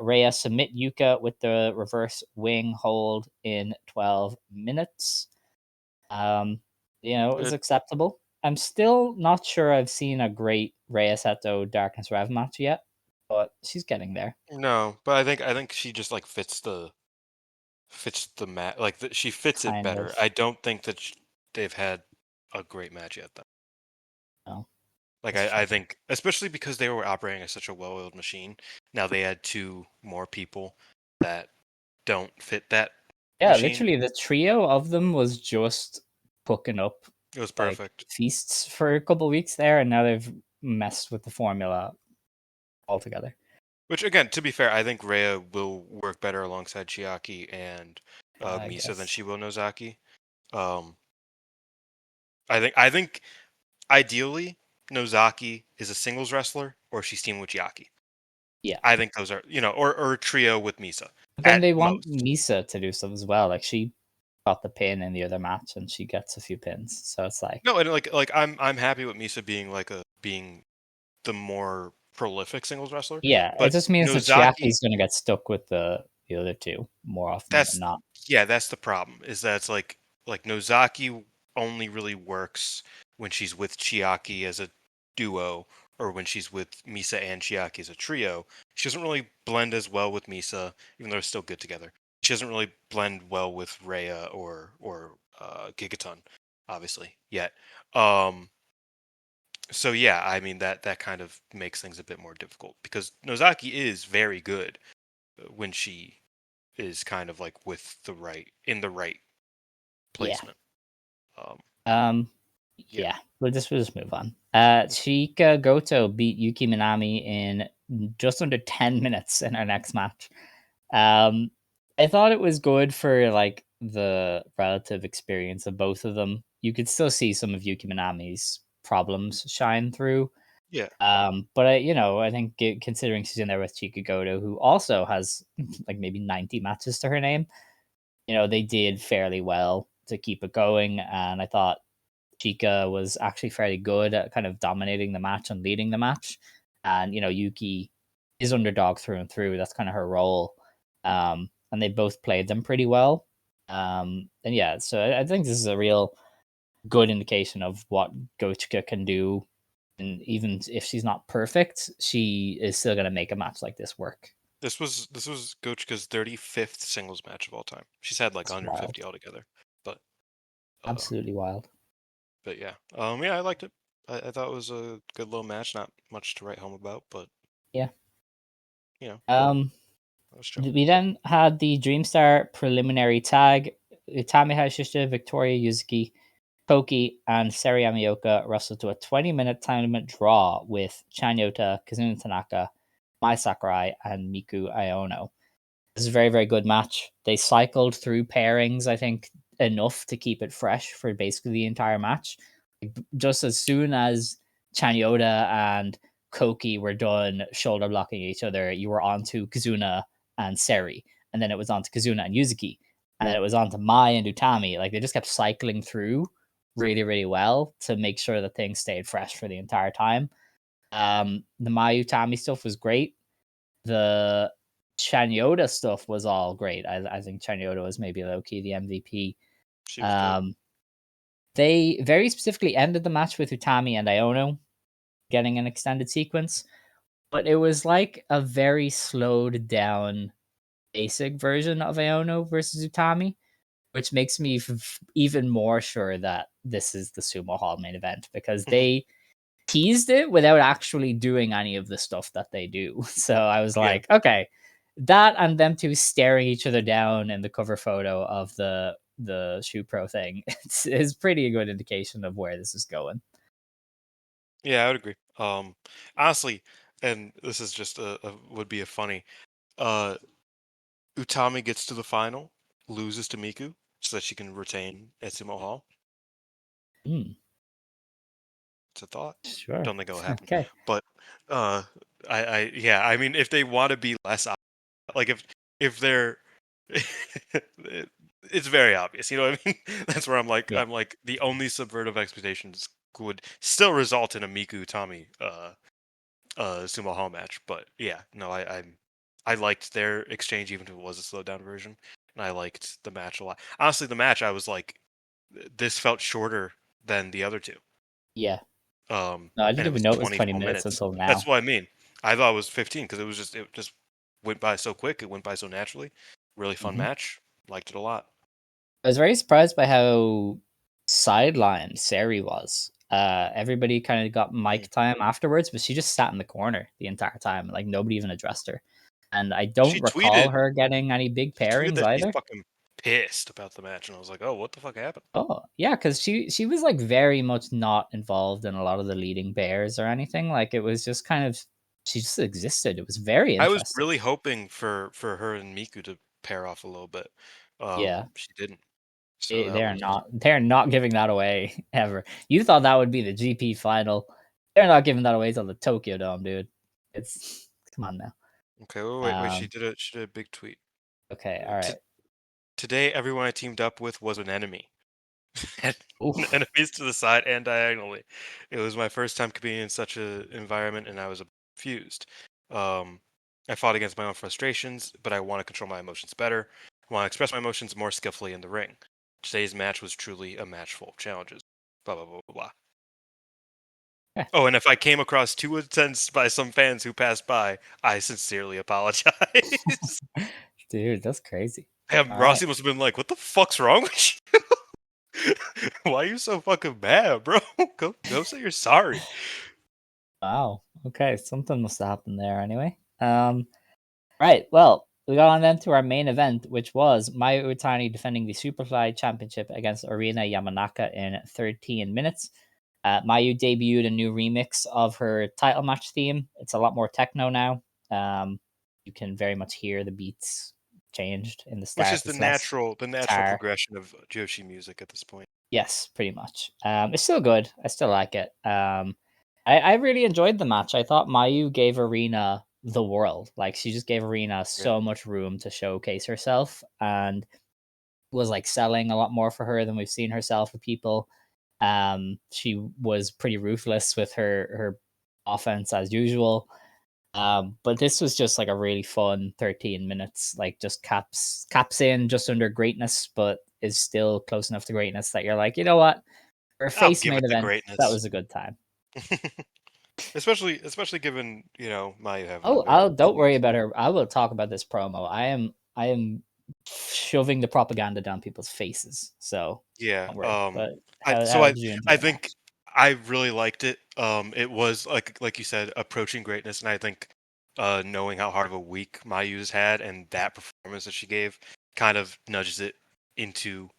Rhea submit Yuka with the reverse wing hold in 12 minutes. Um, it was Good. acceptable. I'm still not sure I've seen a great Rhea Seto Darkness Rev match yet, but she's getting there. No, but I think she just like fits the mat like she fits it Kind better. of. I don't think that they've had a great match yet though. No, Like that's true. I think especially because they were operating as such a well-oiled machine. Now they had two more people that don't fit that Yeah, machine. literally the trio of them was just hooking up It was like perfect. feasts for a couple weeks there, and now they've messed with the formula altogether. Which again, to be fair, I think Rhea will work better alongside Chiaki and Yeah, I Misa than guess. she will Nozaki. Um, I think ideally Nozaki is a singles wrestler or she's teaming with Chiaki. Yeah. I think those are or a trio with Misa But then at they want most. Misa to do stuff as well. Like she got the pin in the other match and she gets a few pins. So it's like, No, and like I'm happy with Misa being the more prolific singles wrestler, yeah, it but just means that Nozaki Chiaki's gonna get stuck with the other two more often than that's not. yeah, that's the problem. Is that it's like Nozaki only really works when she's with Chiaki as a duo or when she's with Misa and Chiaki as a trio. She doesn't really blend as well with Misa, even though they're still good together. She doesn't really blend well with Rhea or Gigaton, obviously, yet. Um so yeah, I mean that kind of makes things a bit more difficult because Nozaki is very good when she is kind of like with the right Yeah. placement. Um, Um, yeah, yeah, we'll just move on. Chika Goto beat Yuki Minami in just under 10 minutes in our next match. Um, I thought it was good for like the relative experience of both of them. You could still see some of Yuki Minami's problems shine through. yeah. But I think considering she's in there with Chika Goto, who also has like maybe 90 matches to her name, they did fairly well to keep it going. And I thought Chika was actually fairly good at kind of dominating the match and leading the match. And, Yuki is underdog through and through. That's kind of her role. And they both played them pretty well. And yeah, so I think this is a real good indication of what Gochika can do. And even if she's not perfect, she is still going to make a match like this work. This was Gochika's 35th singles match of all time. She's had like It's wild. 150 altogether, but uh, Absolutely wild. but yeah, yeah, I liked it. I thought it was a good little match. Not much to write home about, but Yeah. you know, Um, that was chill. we then had the Dreamstar preliminary tag. Utami Hayashishita, Victoria Yuzuki, Koki, and Seri Yamaoka wrestled to a 20-minute time limit draw with Chanyota, Kazuna Tanaka, Mai Sakurai, and Miku Iono. This is a very, very good match. They cycled through pairings, I think, enough to keep it fresh for basically the entire match. Just as soon as Chanyoda and Koki were done shoulder blocking each other, you were on to Kazuna and Seri. And then it was on to Kazuna and Yuzuki. And then it was on to Mai and Utami. Like they just kept cycling through really, really well to make sure that things stayed fresh for the entire time. The Mayu Utami stuff was great. The Chanyoda stuff was all great. I think Chanyoda was maybe low key the MVP. She was good. They very specifically ended the match with Utami and Iono getting an extended sequence, but it was like a very slowed down basic version of Iono versus Utami, which makes me even more sure that this is the Sumo Hall main event because they teased it without actually doing any of the stuff that they do. So I was Yeah. like, okay, that and them two staring each other down in the cover photo of the Shoe Pro thing is pretty good indication of where this is going. Yeah, I would agree. Honestly, and this is just would be a funny. Uh, Utami gets to the final, loses to Miku, so that she can retain at Sumo Hall. Hmm, It's a thought. sure. Don't think it'll happen. Okay. But uh, yeah, I mean, if they want to be less like if they're it's very obvious, you know what I mean? That's where Yeah. I'm like the only subvertive expectations would still result in a Miku Utami Sumo Hall match. But yeah, no, I liked their exchange even if it was a slowed down version, and I liked the match a lot. Honestly, the match I was like, this felt shorter than the other two. Yeah. No, I And didn't it even was know it was 20 20 full minutes minutes. until That's now. what I mean. I thought it was 15 because it just went by so quick. It went by so naturally. Really fun Mhm. match. Liked it a lot. I was very surprised by how sidelined Seri was. Everybody kind of got Mm. mic time afterwards, but she just sat in the corner the entire time. Like nobody even addressed her. And I don't She recall tweeted her getting any big she tweeted pairings that she's either. fucking pissed about the match, and I was like, oh, what the fuck happened? Oh, yeah, because she was like very much not involved in a lot of the leading bears or anything. Like it was just kind of she just existed. It was very I was interesting. really hoping for her and Miku to pair off a little bit. Yeah. She didn't. So They that they're was not they're not giving that away ever. You thought that would be the GP final. They're not giving that away till the Tokyo Dome, dude. It's come on now. okay. Wait. Um, She did a big tweet. okay, all right. Today, everyone I teamed up with was an enemy. And Oof. enemies to the side and diagonally. It was my first time competing in such an environment, and I was confused. Um, I fought against my own frustrations, but I want to control my emotions better. I want to express my emotions more skillfully in the ring. Today's match was truly a match full of challenges. Blah blah blah blah blah. Yeah. Oh, and if I came across too intense by some fans who passed by, I sincerely apologize. Dude, that's crazy. Damn, All right. Rossi must have been like, "What the fuck's wrong with you? Why are you so fucking mad, bro? Go say you're sorry." Wow. Okay, something must have happened there anyway. Right. Well, we got on then to our main event, which was Mayu Iwatani defending the Superfly Championship against Erina Yamanaka in 13 minutes. Mayu debuted a new remix of her title match theme. It's a lot more techno now. You can very much hear the beats changed in the Which start. is It's less the natural guitar. progression of Joshi music at this point. Yes, pretty much. It's still good. I still like it. I really enjoyed the match. I thought Mayu gave Arena the world. Like she just gave Arena Yeah. so much room to showcase herself and was like selling a lot more for her than we've seen herself with people. She was pretty ruthless with her offense as usual. But this was just like a really fun 13 minutes, like just caps in just under greatness, but is still close enough to greatness that you're like, you know what? For a I'll face give main it the event, that greatness. was a good time. especially given, Mayu having a Oh, very I'll good don't worry season. about her. I will talk about this promo. I am shoving the propaganda down people's faces. So Yeah. don't worry. But I how so how did you enjoy I the think match? I really liked it. It was like you said, approaching greatness, and I think knowing how hard of a week Mayu's had and that performance that she gave kind of nudges it into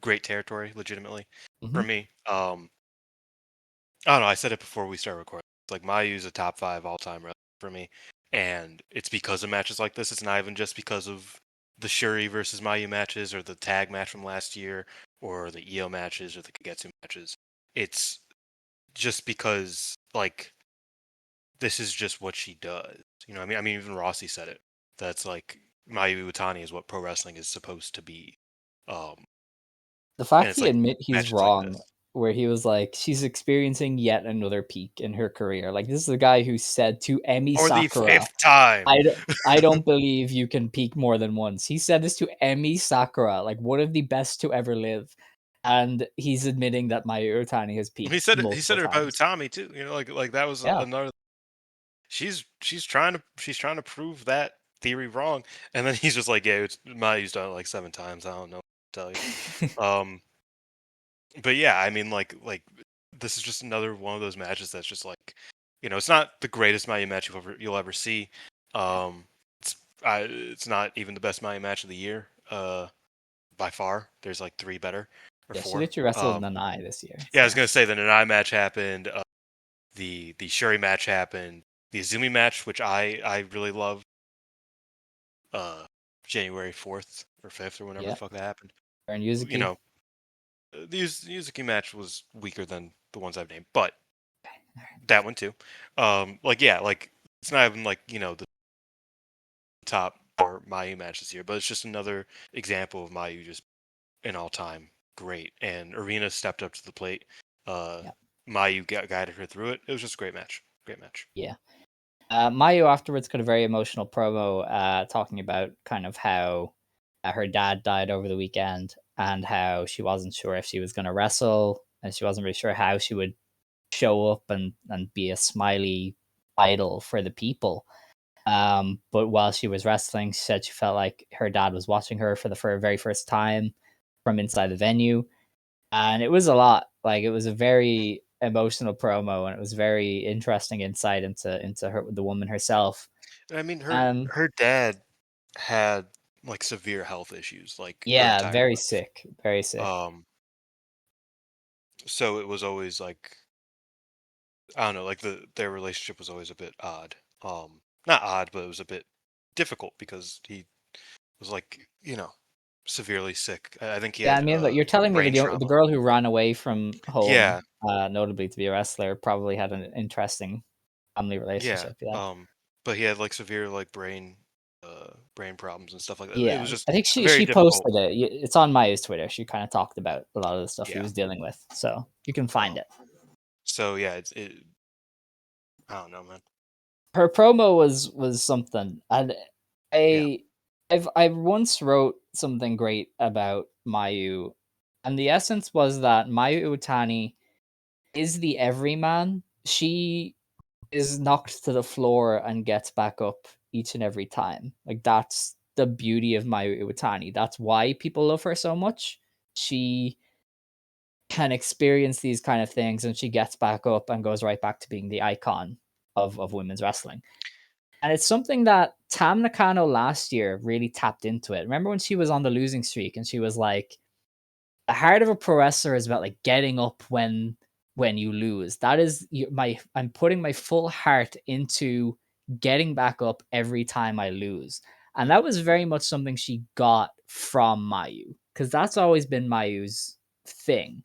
great territory legitimately Hmm. for me. I don't know. I said it before we started recording. It's like Mayu's a top 5 all time wrestler for me, and it's because of matches like this. It's not even just because of the Shuri versus Mayu matches or the tag match from last year or the Io matches or the Kagetsu matches. It's just because like this is just what she does. You know, I mean, even Rossi said it. That's like Mayu Iwatani is what pro wrestling is supposed to be. Um, The and fact it's he like admit he's matches like wrong, this. where he was like, she's experiencing yet another peak in her career. Like, this is the guy who said to Emi For the Sakura, fifth time. I don't believe you can peak more than once. He said this to Emi Sakura, like one of the best to ever live. And he's admitting that Mayu Iwatani has He peaked said it. He multiple said it about times. Utami too. You know, like that was Yeah. another. She's trying to prove that theory wrong, and then he's just like, yeah, it's Mayu's done it like 7 times. I don't know what to tell you. But yeah, I mean, like this is just another one of those matches that's just like, you know, it's not the greatest Mayu match you'll ever see. It's it's not even the best Mayu match of the year. By far, there's like 3 better or Yeah, she 4. literally wrestled Nanai this year. Yeah, I was So gonna say the Nanai match happened. The Shuri match happened. The Izumi match, which I really love. Uh, January 4th or 5th or whenever the yeah. fuck that happened. And You Yuzuki. know, the Yuzuki match was weaker than the ones I've named, but that one too. Like yeah, like it's not even like you know the top or Mayu match this year, but it's just another example of Mayu just an all-time great. And Arena stepped up to the plate. Yeah. Mayu guided her through it. It was just a great match. Great match. Yeah. Mayu afterwards got a very emotional promo talking about kind of how her dad died over the weekend and how she wasn't sure if she was going to wrestle and she wasn't really sure how she would show up and be a smiley idol for the people. But while she was wrestling, she said she felt like her dad was watching her for the very first time from inside the venue. And it was a lot. Like, it was a very emotional promo and it was very interesting insight into her, the woman herself. And I mean, Um, her dad had like severe health issues, like her yeah, entire very life. sick, very sick. Um, so it was always like I don't know, like their relationship was always a bit odd. Not odd, but it was a bit difficult because he was like you know severely sick. I think he Yeah, I had mean, like, you're telling me brain the trauma. girl who ran away from home, Yeah, notably to be a wrestler, probably had an interesting family yeah. relationship. Yeah. But he had like severe like brain problems and stuff like that. It Yeah, was just I think very she difficult. posted it. It's on Maya's Twitter. She kind of talked about a lot of the stuff he Yeah. was dealing with, so you can find Um. it. So yeah, I don't know, man. Her promo was something, and Yeah. I I once wrote something great about Mayu, and the essence was that Mayu Iwatani is the everyman. She is knocked to the floor and gets back up each and every time. Like, that's the beauty of Mayu Iwatani. That's why people love her so much. She can experience these kind of things and she gets back up and goes right back to being the icon of women's wrestling. And it's something that Tam Nakano last year really tapped into it. Remember when she was on the losing streak and she was like, the heart of a pro wrestler is about like getting up when you lose. That is my I'm putting my full heart into getting back up every time I lose. And that was very much something she got from Mayu, because that's always been Mayu's thing.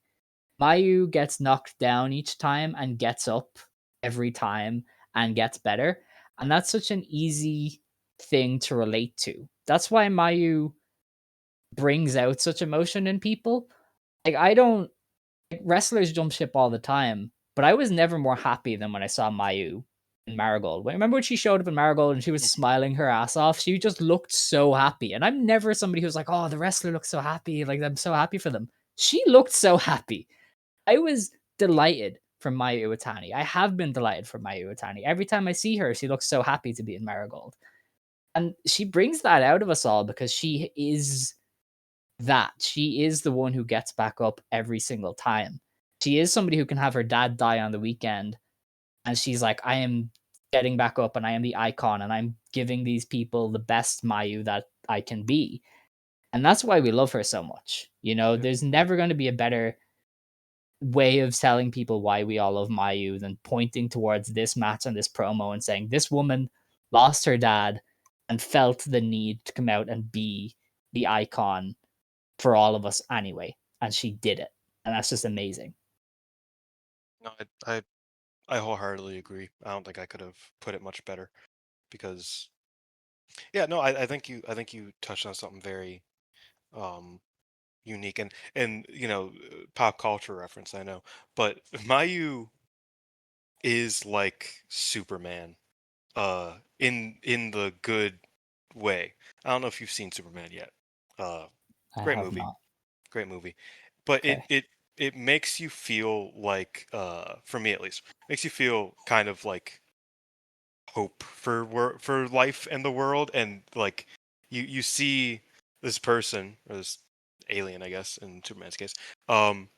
Mayu gets knocked down each time and gets up every time and gets better. And that's such an easy thing to relate to. That's why Mayu brings out such emotion in people. Like, I don't, like, wrestlers jump ship all the time, but I was never more happy than when I saw Mayu in Marigold. Remember when she showed up in Marigold and she was Mhm. smiling her ass off? She just looked so happy. And I'm never somebody who's like, oh, the wrestler looks so happy. Like, I'm so happy for them. She looked so happy. I was delighted for Mayu Iwatani. I have been delighted for Mayu Iwatani. Every time I see her, she looks so happy to be in Marigold. And she brings that out of us all because she is that. She is the one who gets back up every single time. She is somebody who can have her dad die on the weekend, and she's like, I am getting back up and I am the icon and I'm giving these people the best Mayu that I can be. And that's why we love her so much. You know, Yeah. there's never going to be a better way of telling people why we all love Mayu than pointing towards this match and this promo and saying, this woman lost her dad, and felt the need to come out and be the icon for all of us anyway. And she did it. And that's just amazing. No, I wholeheartedly agree. I don't think I could have put it much better because yeah, no, I think you touched on something very um unique and pop culture reference, I know. But Mayu is like Superman in the good way. I don't know if you've seen Superman yet. Uh I Great have movie. not. Great movie. But Okay. it makes you feel like for me at least, makes you feel kind of like hope for life and the world, and like you see this person or this alien, I guess in Superman's case, um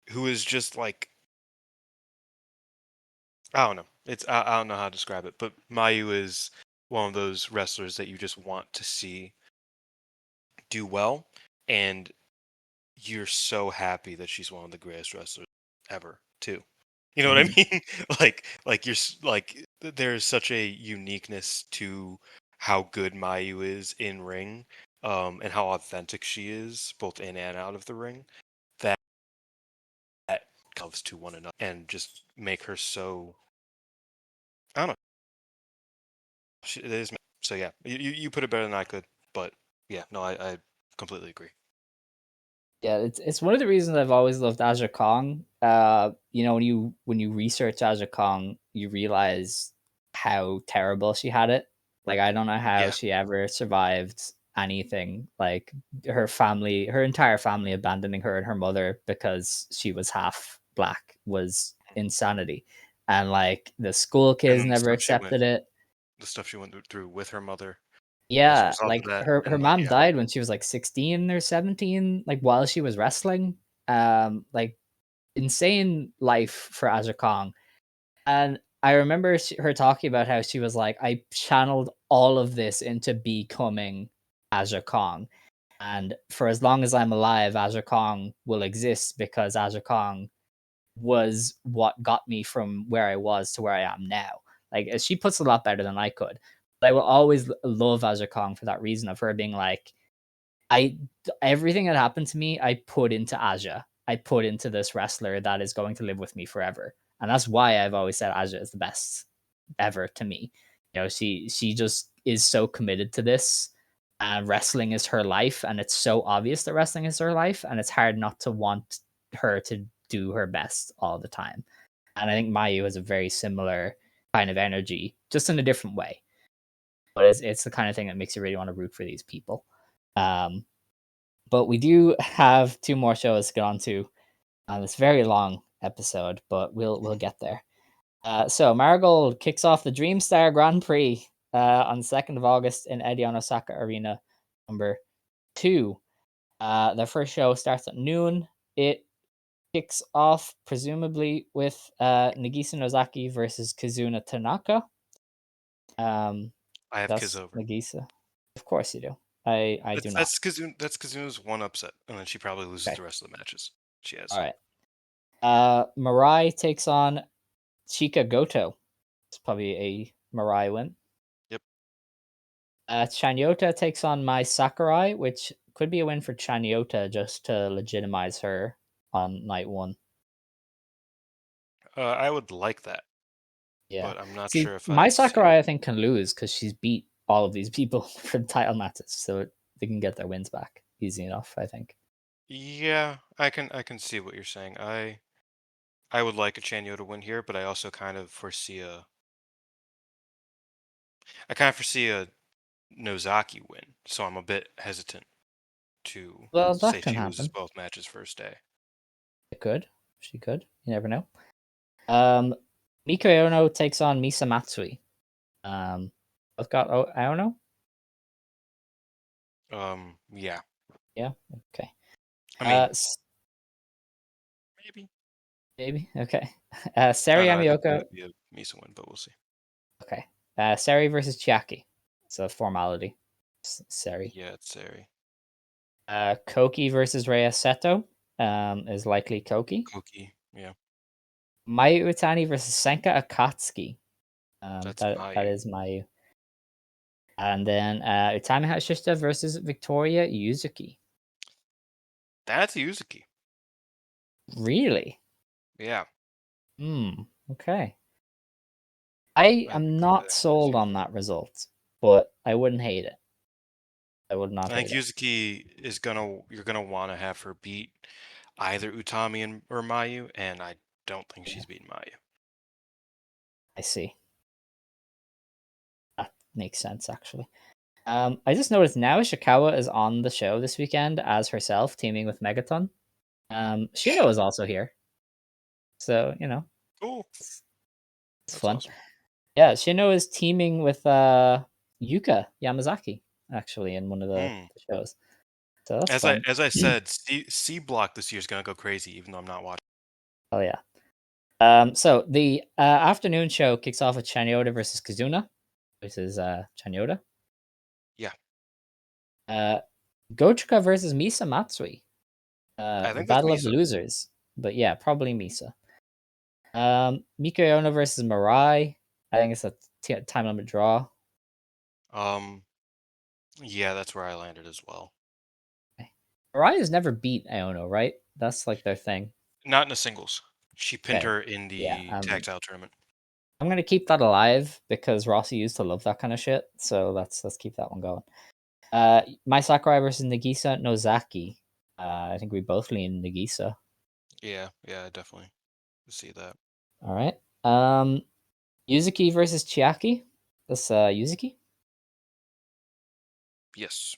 who is just like, I don't know. I don't know how to describe it, but Mayu is one of those wrestlers that you just want to see do well, and you're so happy that she's one of the greatest wrestlers ever, too. You know what I Mhm. mean? Like there's such a uniqueness to how good Mayu is in ring, and how authentic she is both in and out of the ring, that comes to one another and just make her so, I don't know. It is. So yeah, you put it better than I could, but yeah, no, I completely agree. Yeah, it's one of the reasons I've always loved Aja Kong. When you research Aja Kong, you realize how terrible she had it. Like I don't know how Yeah, she ever survived anything. Like her entire family abandoning her and her mother because she was half black was insanity. And like the school and kids then the never stuff she went, accepted it. the stuff she went through with her mother as a Yeah, result of like that, her and like mom yeah, died when she was like 16 or 17, like while she was wrestling. Like insane life for Aja Kong. And I remember her talking about how she was like, I channeled all of this into becoming Aja Kong. And for as long as I'm alive, Aja Kong will exist because Aja Kong was what got me from where I was to where I am now. Like she puts it a lot better than I could. But I will always love Aja Kong for that reason of her being like, I everything that happened to me, I put into Aja. I put into this wrestler that is going to live with me forever. And that's why I've always said Aja is the best ever to me. She just is so committed to this. And wrestling is her life, and it's so obvious that wrestling is her life, and it's hard not to want her to do her best all the time. And I think Mayu has a very similar kind of energy, just in a different way. But it's the kind of thing that makes you really want to root for these people. Um, but we do have two more shows to get on to on this very long episode, but we'll get there. So Marigold kicks off the Dreamstar Grand Prix on the 2nd of August in Edion Osaka Arena number 2. Their first show starts at noon. It kicks off presumably with Nagisa Nozaki versus Kazuna Tanaka. Um, I have Kiz that's over. Nagisa. Of course you do. I do not. That's Kazuna's one upset, and then she probably loses Okay. the rest of the matches she All has. right. Mirai takes on Chika Goto. It's probably a Mirai win. Yep. Chanyota takes on Mai Sakurai, which could be a win for Chanyota just to legitimize her on night one. I would like that, Yeah. but I'm not See, sure if Mai I see it. Sakurai, I think, can lose because she's beat all of these people for the title matches, so they can get their wins back easy enough, I think. Yeah, I can see what you're saying. I would like a Chanyo to win here, but I also kind of foresee a Nozaki win, so I'm a bit hesitant to Well, that say can she loses happen. both matches first day. It could. She could. You never know. Um, Miko Ono takes on Misa Matsui. I've got Aono. Yeah. Yeah. Okay. I Uh, mean, maybe. maybe. Okay. I don't Seri know. I think it Amioka. might be a Misa win, but we'll see. Okay. Seri versus Chiaki. It's a formality. Seri. Yeah, it's Sari. Koki versus Rhea Seto. Is likely Koki. Koki. Yeah, Mayu Iwatani versus Senka Akatsuki. that's That Mayu. is Mayu. And then Utami Hayashishita versus Victoria Yuzuki. That's Yuzuki. Really? Yeah. Okay. I I am think not that sold on that result, but I wouldn't hate it. I would not I think hate it. Yuzuki is you're gonna want to have her beat either Utami or Mayu, and I don't think she's beaten Mayu. I see. That makes sense, actually. I just noticed now Ishikawa is on the show this weekend as herself, teaming with Megaton. Shino is also here, so Cool. it's, it's That's fun. awesome. Yeah, Shino is teaming with Yuka Yamazaki actually in one of the Hmm. shows, so that's As I fun. as I said, C block this year is gonna go crazy, even though I'm not watching. Oh yeah. So the afternoon show kicks off with Chanyoda versus Kazuna. This is Chanyoda. Yeah, Gochika versus Misa Matsui. I The think that's Battle of the Misa. Losers. But yeah, probably Misa. Mika versus Mirai. I think it's a time limit draw. Um, yeah, that's where I landed as well. Mirai has never beat Iono, right? That's like their thing. Not in the singles. She pinned Okay. her in Yeah. the tag title tournament. I'm gonna keep that alive because Rossi used to love that kind of shit. So let's keep that one going. My Sakurai versus Nagisa Nozaki. I think we both lean Nagisa. Yeah, I definitely see that. All right. Yuzuki versus Chiaki. That's Yuzuki. Yes,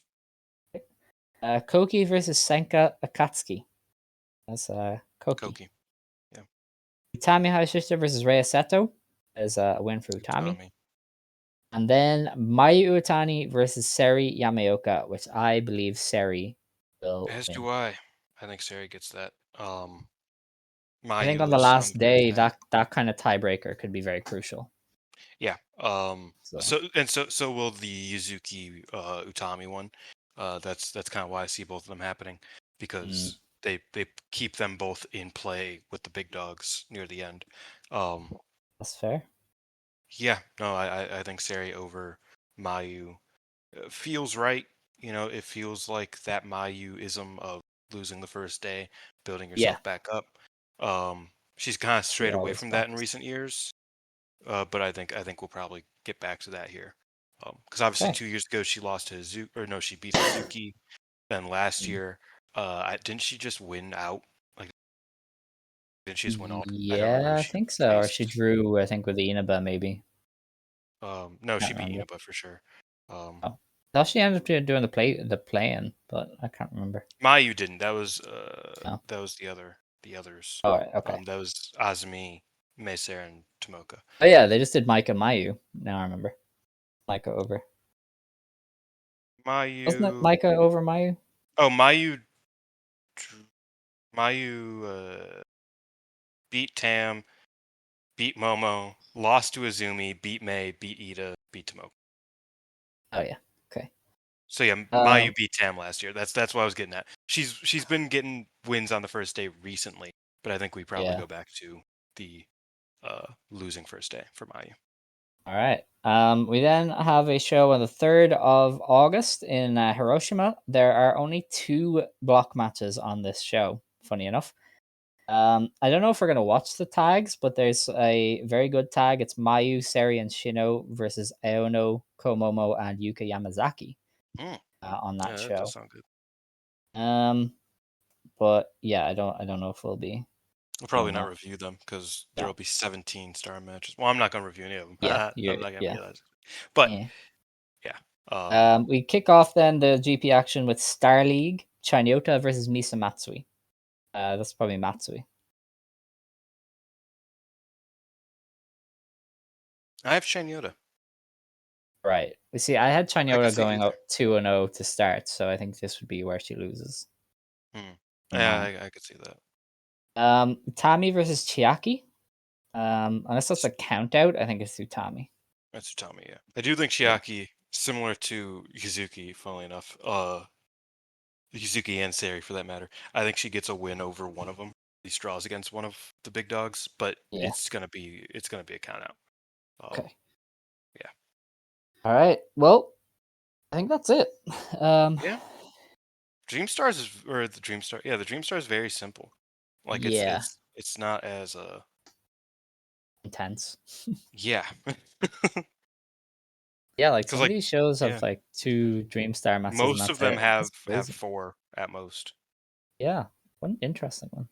Koki versus Senka Akatsuki. That's Koki. Koki. Yeah, Utami Hayashishita versus Rei Seto is a win for Utami. Utami. And then Mayu Iwatani versus Seri Yamaoka, which I believe Seri will As win. do I. I think Sari gets that. I think Mayu on the is on last the first day, day. that kind of tiebreaker could be very crucial. Yeah. So So will the Yuzuki Utami one. That's kind of why I see both of them happening, mm, because they keep them both in play with the big dogs near the end. Um, that's fair. yeah. No, I think Sari over Mayu feels right. It feels like that Mayu-ism of losing the first day, building Yeah, yourself back up. She's kind of she strayed away always from that in does. recent years. But I think we'll probably get back to that here. Because obviously Okay. 2 years ago she lost to or no, she beat Hazuki. Then last Mm. year, didn't she just win out? Like, didn't she just win all? I don't remember Yeah, who I she think so. Or she faced. drew, I think, with the Inaba, maybe. No, Can't she beat remember. Inaba for sure. Oh, thought she ended up doing the play-in, but I can't remember. Mayu didn't. That was Oh, the others. all right, okay. That was Azumi, Meser, and Tomoka. Oh yeah, they just did Micah Mayu. Now I remember. Micah over. Wasn't it Mayu. Micah over Mayu? Oh, Mayu beat Tam, beat Momo, lost to Azumi, beat May, beat Ida, beat Tomoka. Oh yeah. Okay. So yeah, Mayu Um, beat Tam last year. That's what I was getting at. She's been getting wins on the first day recently, but I think we probably yeah. go back to the losing first day for Mayu. All right. We then have a show on the 3rd of August in Hiroshima. There are only 2 block matches on this show, funny enough. I don't know if we're going to watch the tags, but there's a very good tag. It's Mayu, Seri, and Shino versus Aono, Komomo, and Yuka Yamazaki Mm, on yeah, that that does show. sound good. But yeah, I don't know if we'll be We'll probably doing not that. review them because there No. will be 17 star matches. Well, I'm not going to review any of them. Yeah, I'm not going to yeah. be that. But Yeah. yeah, We kick off then the GP action with Star League, Chanyota versus Misa Matsui. That's probably Matsui. I have Shanyota. Right. We see. I had I could Chanyota see going either. up 2-0 to start, so I think this would be where she loses. Hmm. In Yeah, mine. I could see that. Tami versus Chiaki. Unless that's a count out, I think it's Utami. That's Utami, yeah. I do think Yeah. Chiaki, similar to Yuzuki, funnily enough, Yuzuki and Sari for that matter, I think she gets a win over one of them. These draws against one of the big dogs, but Yeah. it's gonna be a count out. Okay. Yeah. All right. Well, I think that's it. Yeah. Dreamstars is or the Dreamstar. Yeah, the Dreamstar is very simple. Like Yeah, it's not as intense. yeah. Yeah, like Cuz some of like these shows have yeah, like 2 Dreamstar matches, and most that's of them it. have That's crazy. 4 at most Yeah, what an interesting one.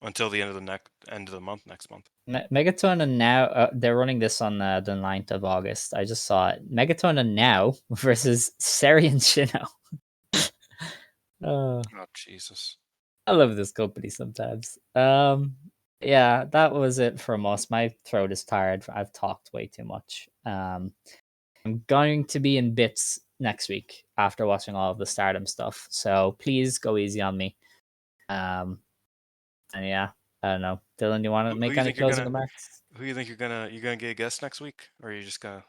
until the end of the month next month. Megaton and Now, they're running this on the 9th of August. I just saw it. Megaton and Now versus Seri and Shino. Oh, Oh Jesus. I love this company sometimes. Yeah, that was it from us. My throat is tired. I've talked way too much. I'm going to be in bits next week after watching all of the Stardom stuff. So please go easy on me. And yeah, I don't know. Dylan, you want to Who make you any think you're closing gonna remarks? who you think you're gonna get a guest next week, or are you just gonna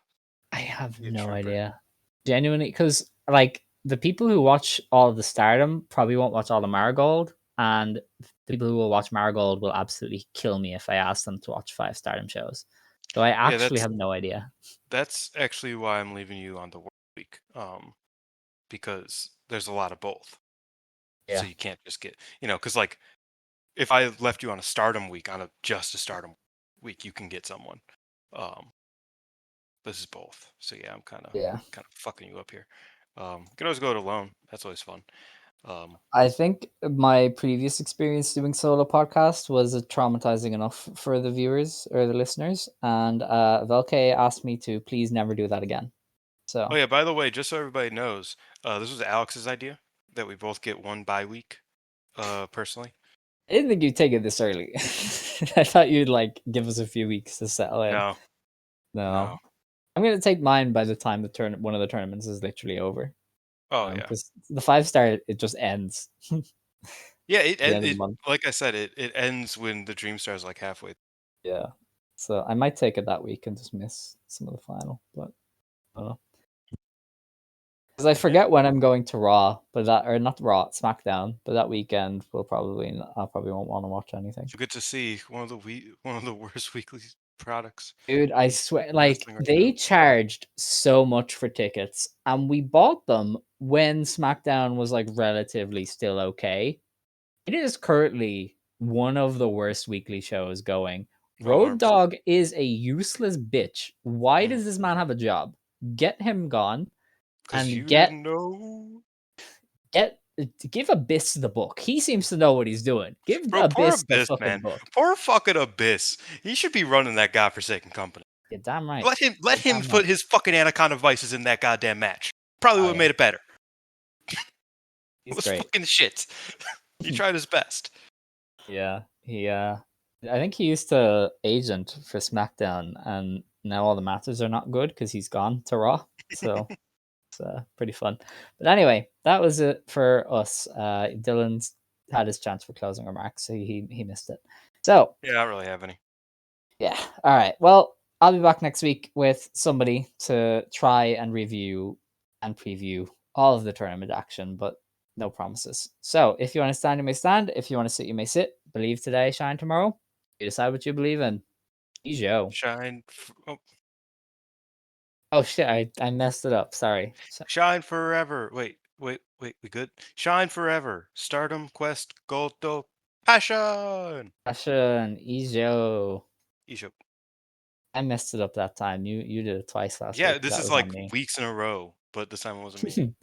I have be a no trooper? idea. Genuinely, because like the people who watch all of the Stardom probably won't watch all the Marigold, and the people who will watch Marigold will absolutely kill me if I ask them to watch 5 Stardom shows. So I Yeah, actually have no idea. that's actually why I'm leaving you on the work week. Because there's a lot of both. So Yeah. you can't just get, because like if I left you on a Stardom week, just a Stardom week, you can get someone. Um, this is both. So yeah, I'm Yeah. kind of fucking you up here. You can always go it alone. That's always fun. Um, I think my previous experience doing solo podcast was traumatizing enough for the viewers or the listeners, and Velke asked me to please never do that again. oh So yeah, by the way, just so everybody knows, this was Alex's idea that we both get one bye week. Personally, I didn't think you'd take it this early. I thought you'd like give us a few weeks to settle in. no, no. No, I'm gonna take mine by the time one of the tournaments is literally over. Oh yeah, Because the 5 star it just ends at yeah. the end of the It month. like I said, it ends when the Dream Star is like halfway. Yeah, so I might take it that week and just miss some of the final, but I don't know. Because I Yeah. forget when I'm going to Raw, but that or not Raw, SmackDown, but that weekend I probably won't want to watch anything. You get to see one of the worst weekly products Dude, I swear, in like wrestling right they now. charged so much for tickets, and we bought them when SmackDown was like relatively still okay. It is currently one of the worst weekly shows going. Oh, Road 100%. Dogg is a useless bitch. Why Mm. does this man have a job? Get him gone Cause and you didn't know, get give Abyss the book. He seems to know what he's doing. Give bro. Poor Abyss the Abyss, fucking man. book. Poor fucking Abyss. He should be running that godforsaken company. You're damn right. Let You're him damn right. put his fucking anaconda vices in that goddamn match. Probably Oh would have yeah, made it better. It he's was great. fucking shit. He tried his best. Yeah, he I think he used to agent for SmackDown, and now all the matches are not good because he's gone to Raw. So it's pretty fun. But anyway, that was it for us. Dylan's had his chance for closing remarks, so he missed it. So Yeah, I don't really have any. yeah, all right. Well, I'll be back next week with somebody to try and review and preview all of the tournament action, but no promises. So if you want to stand, you may stand. If you want to sit, you may sit. Believe today, shine tomorrow. You decide what you believe in. Joe. Oh, Oh shit, I messed it up. Sorry. shine forever. Wait. We good? Shine forever. Stardom Quest Gold Passion. Sasha and Ijo. Isho. I messed it up that time. You did it twice last Yeah, week. this That is was on like me. weeks in a row, but this time it wasn't me.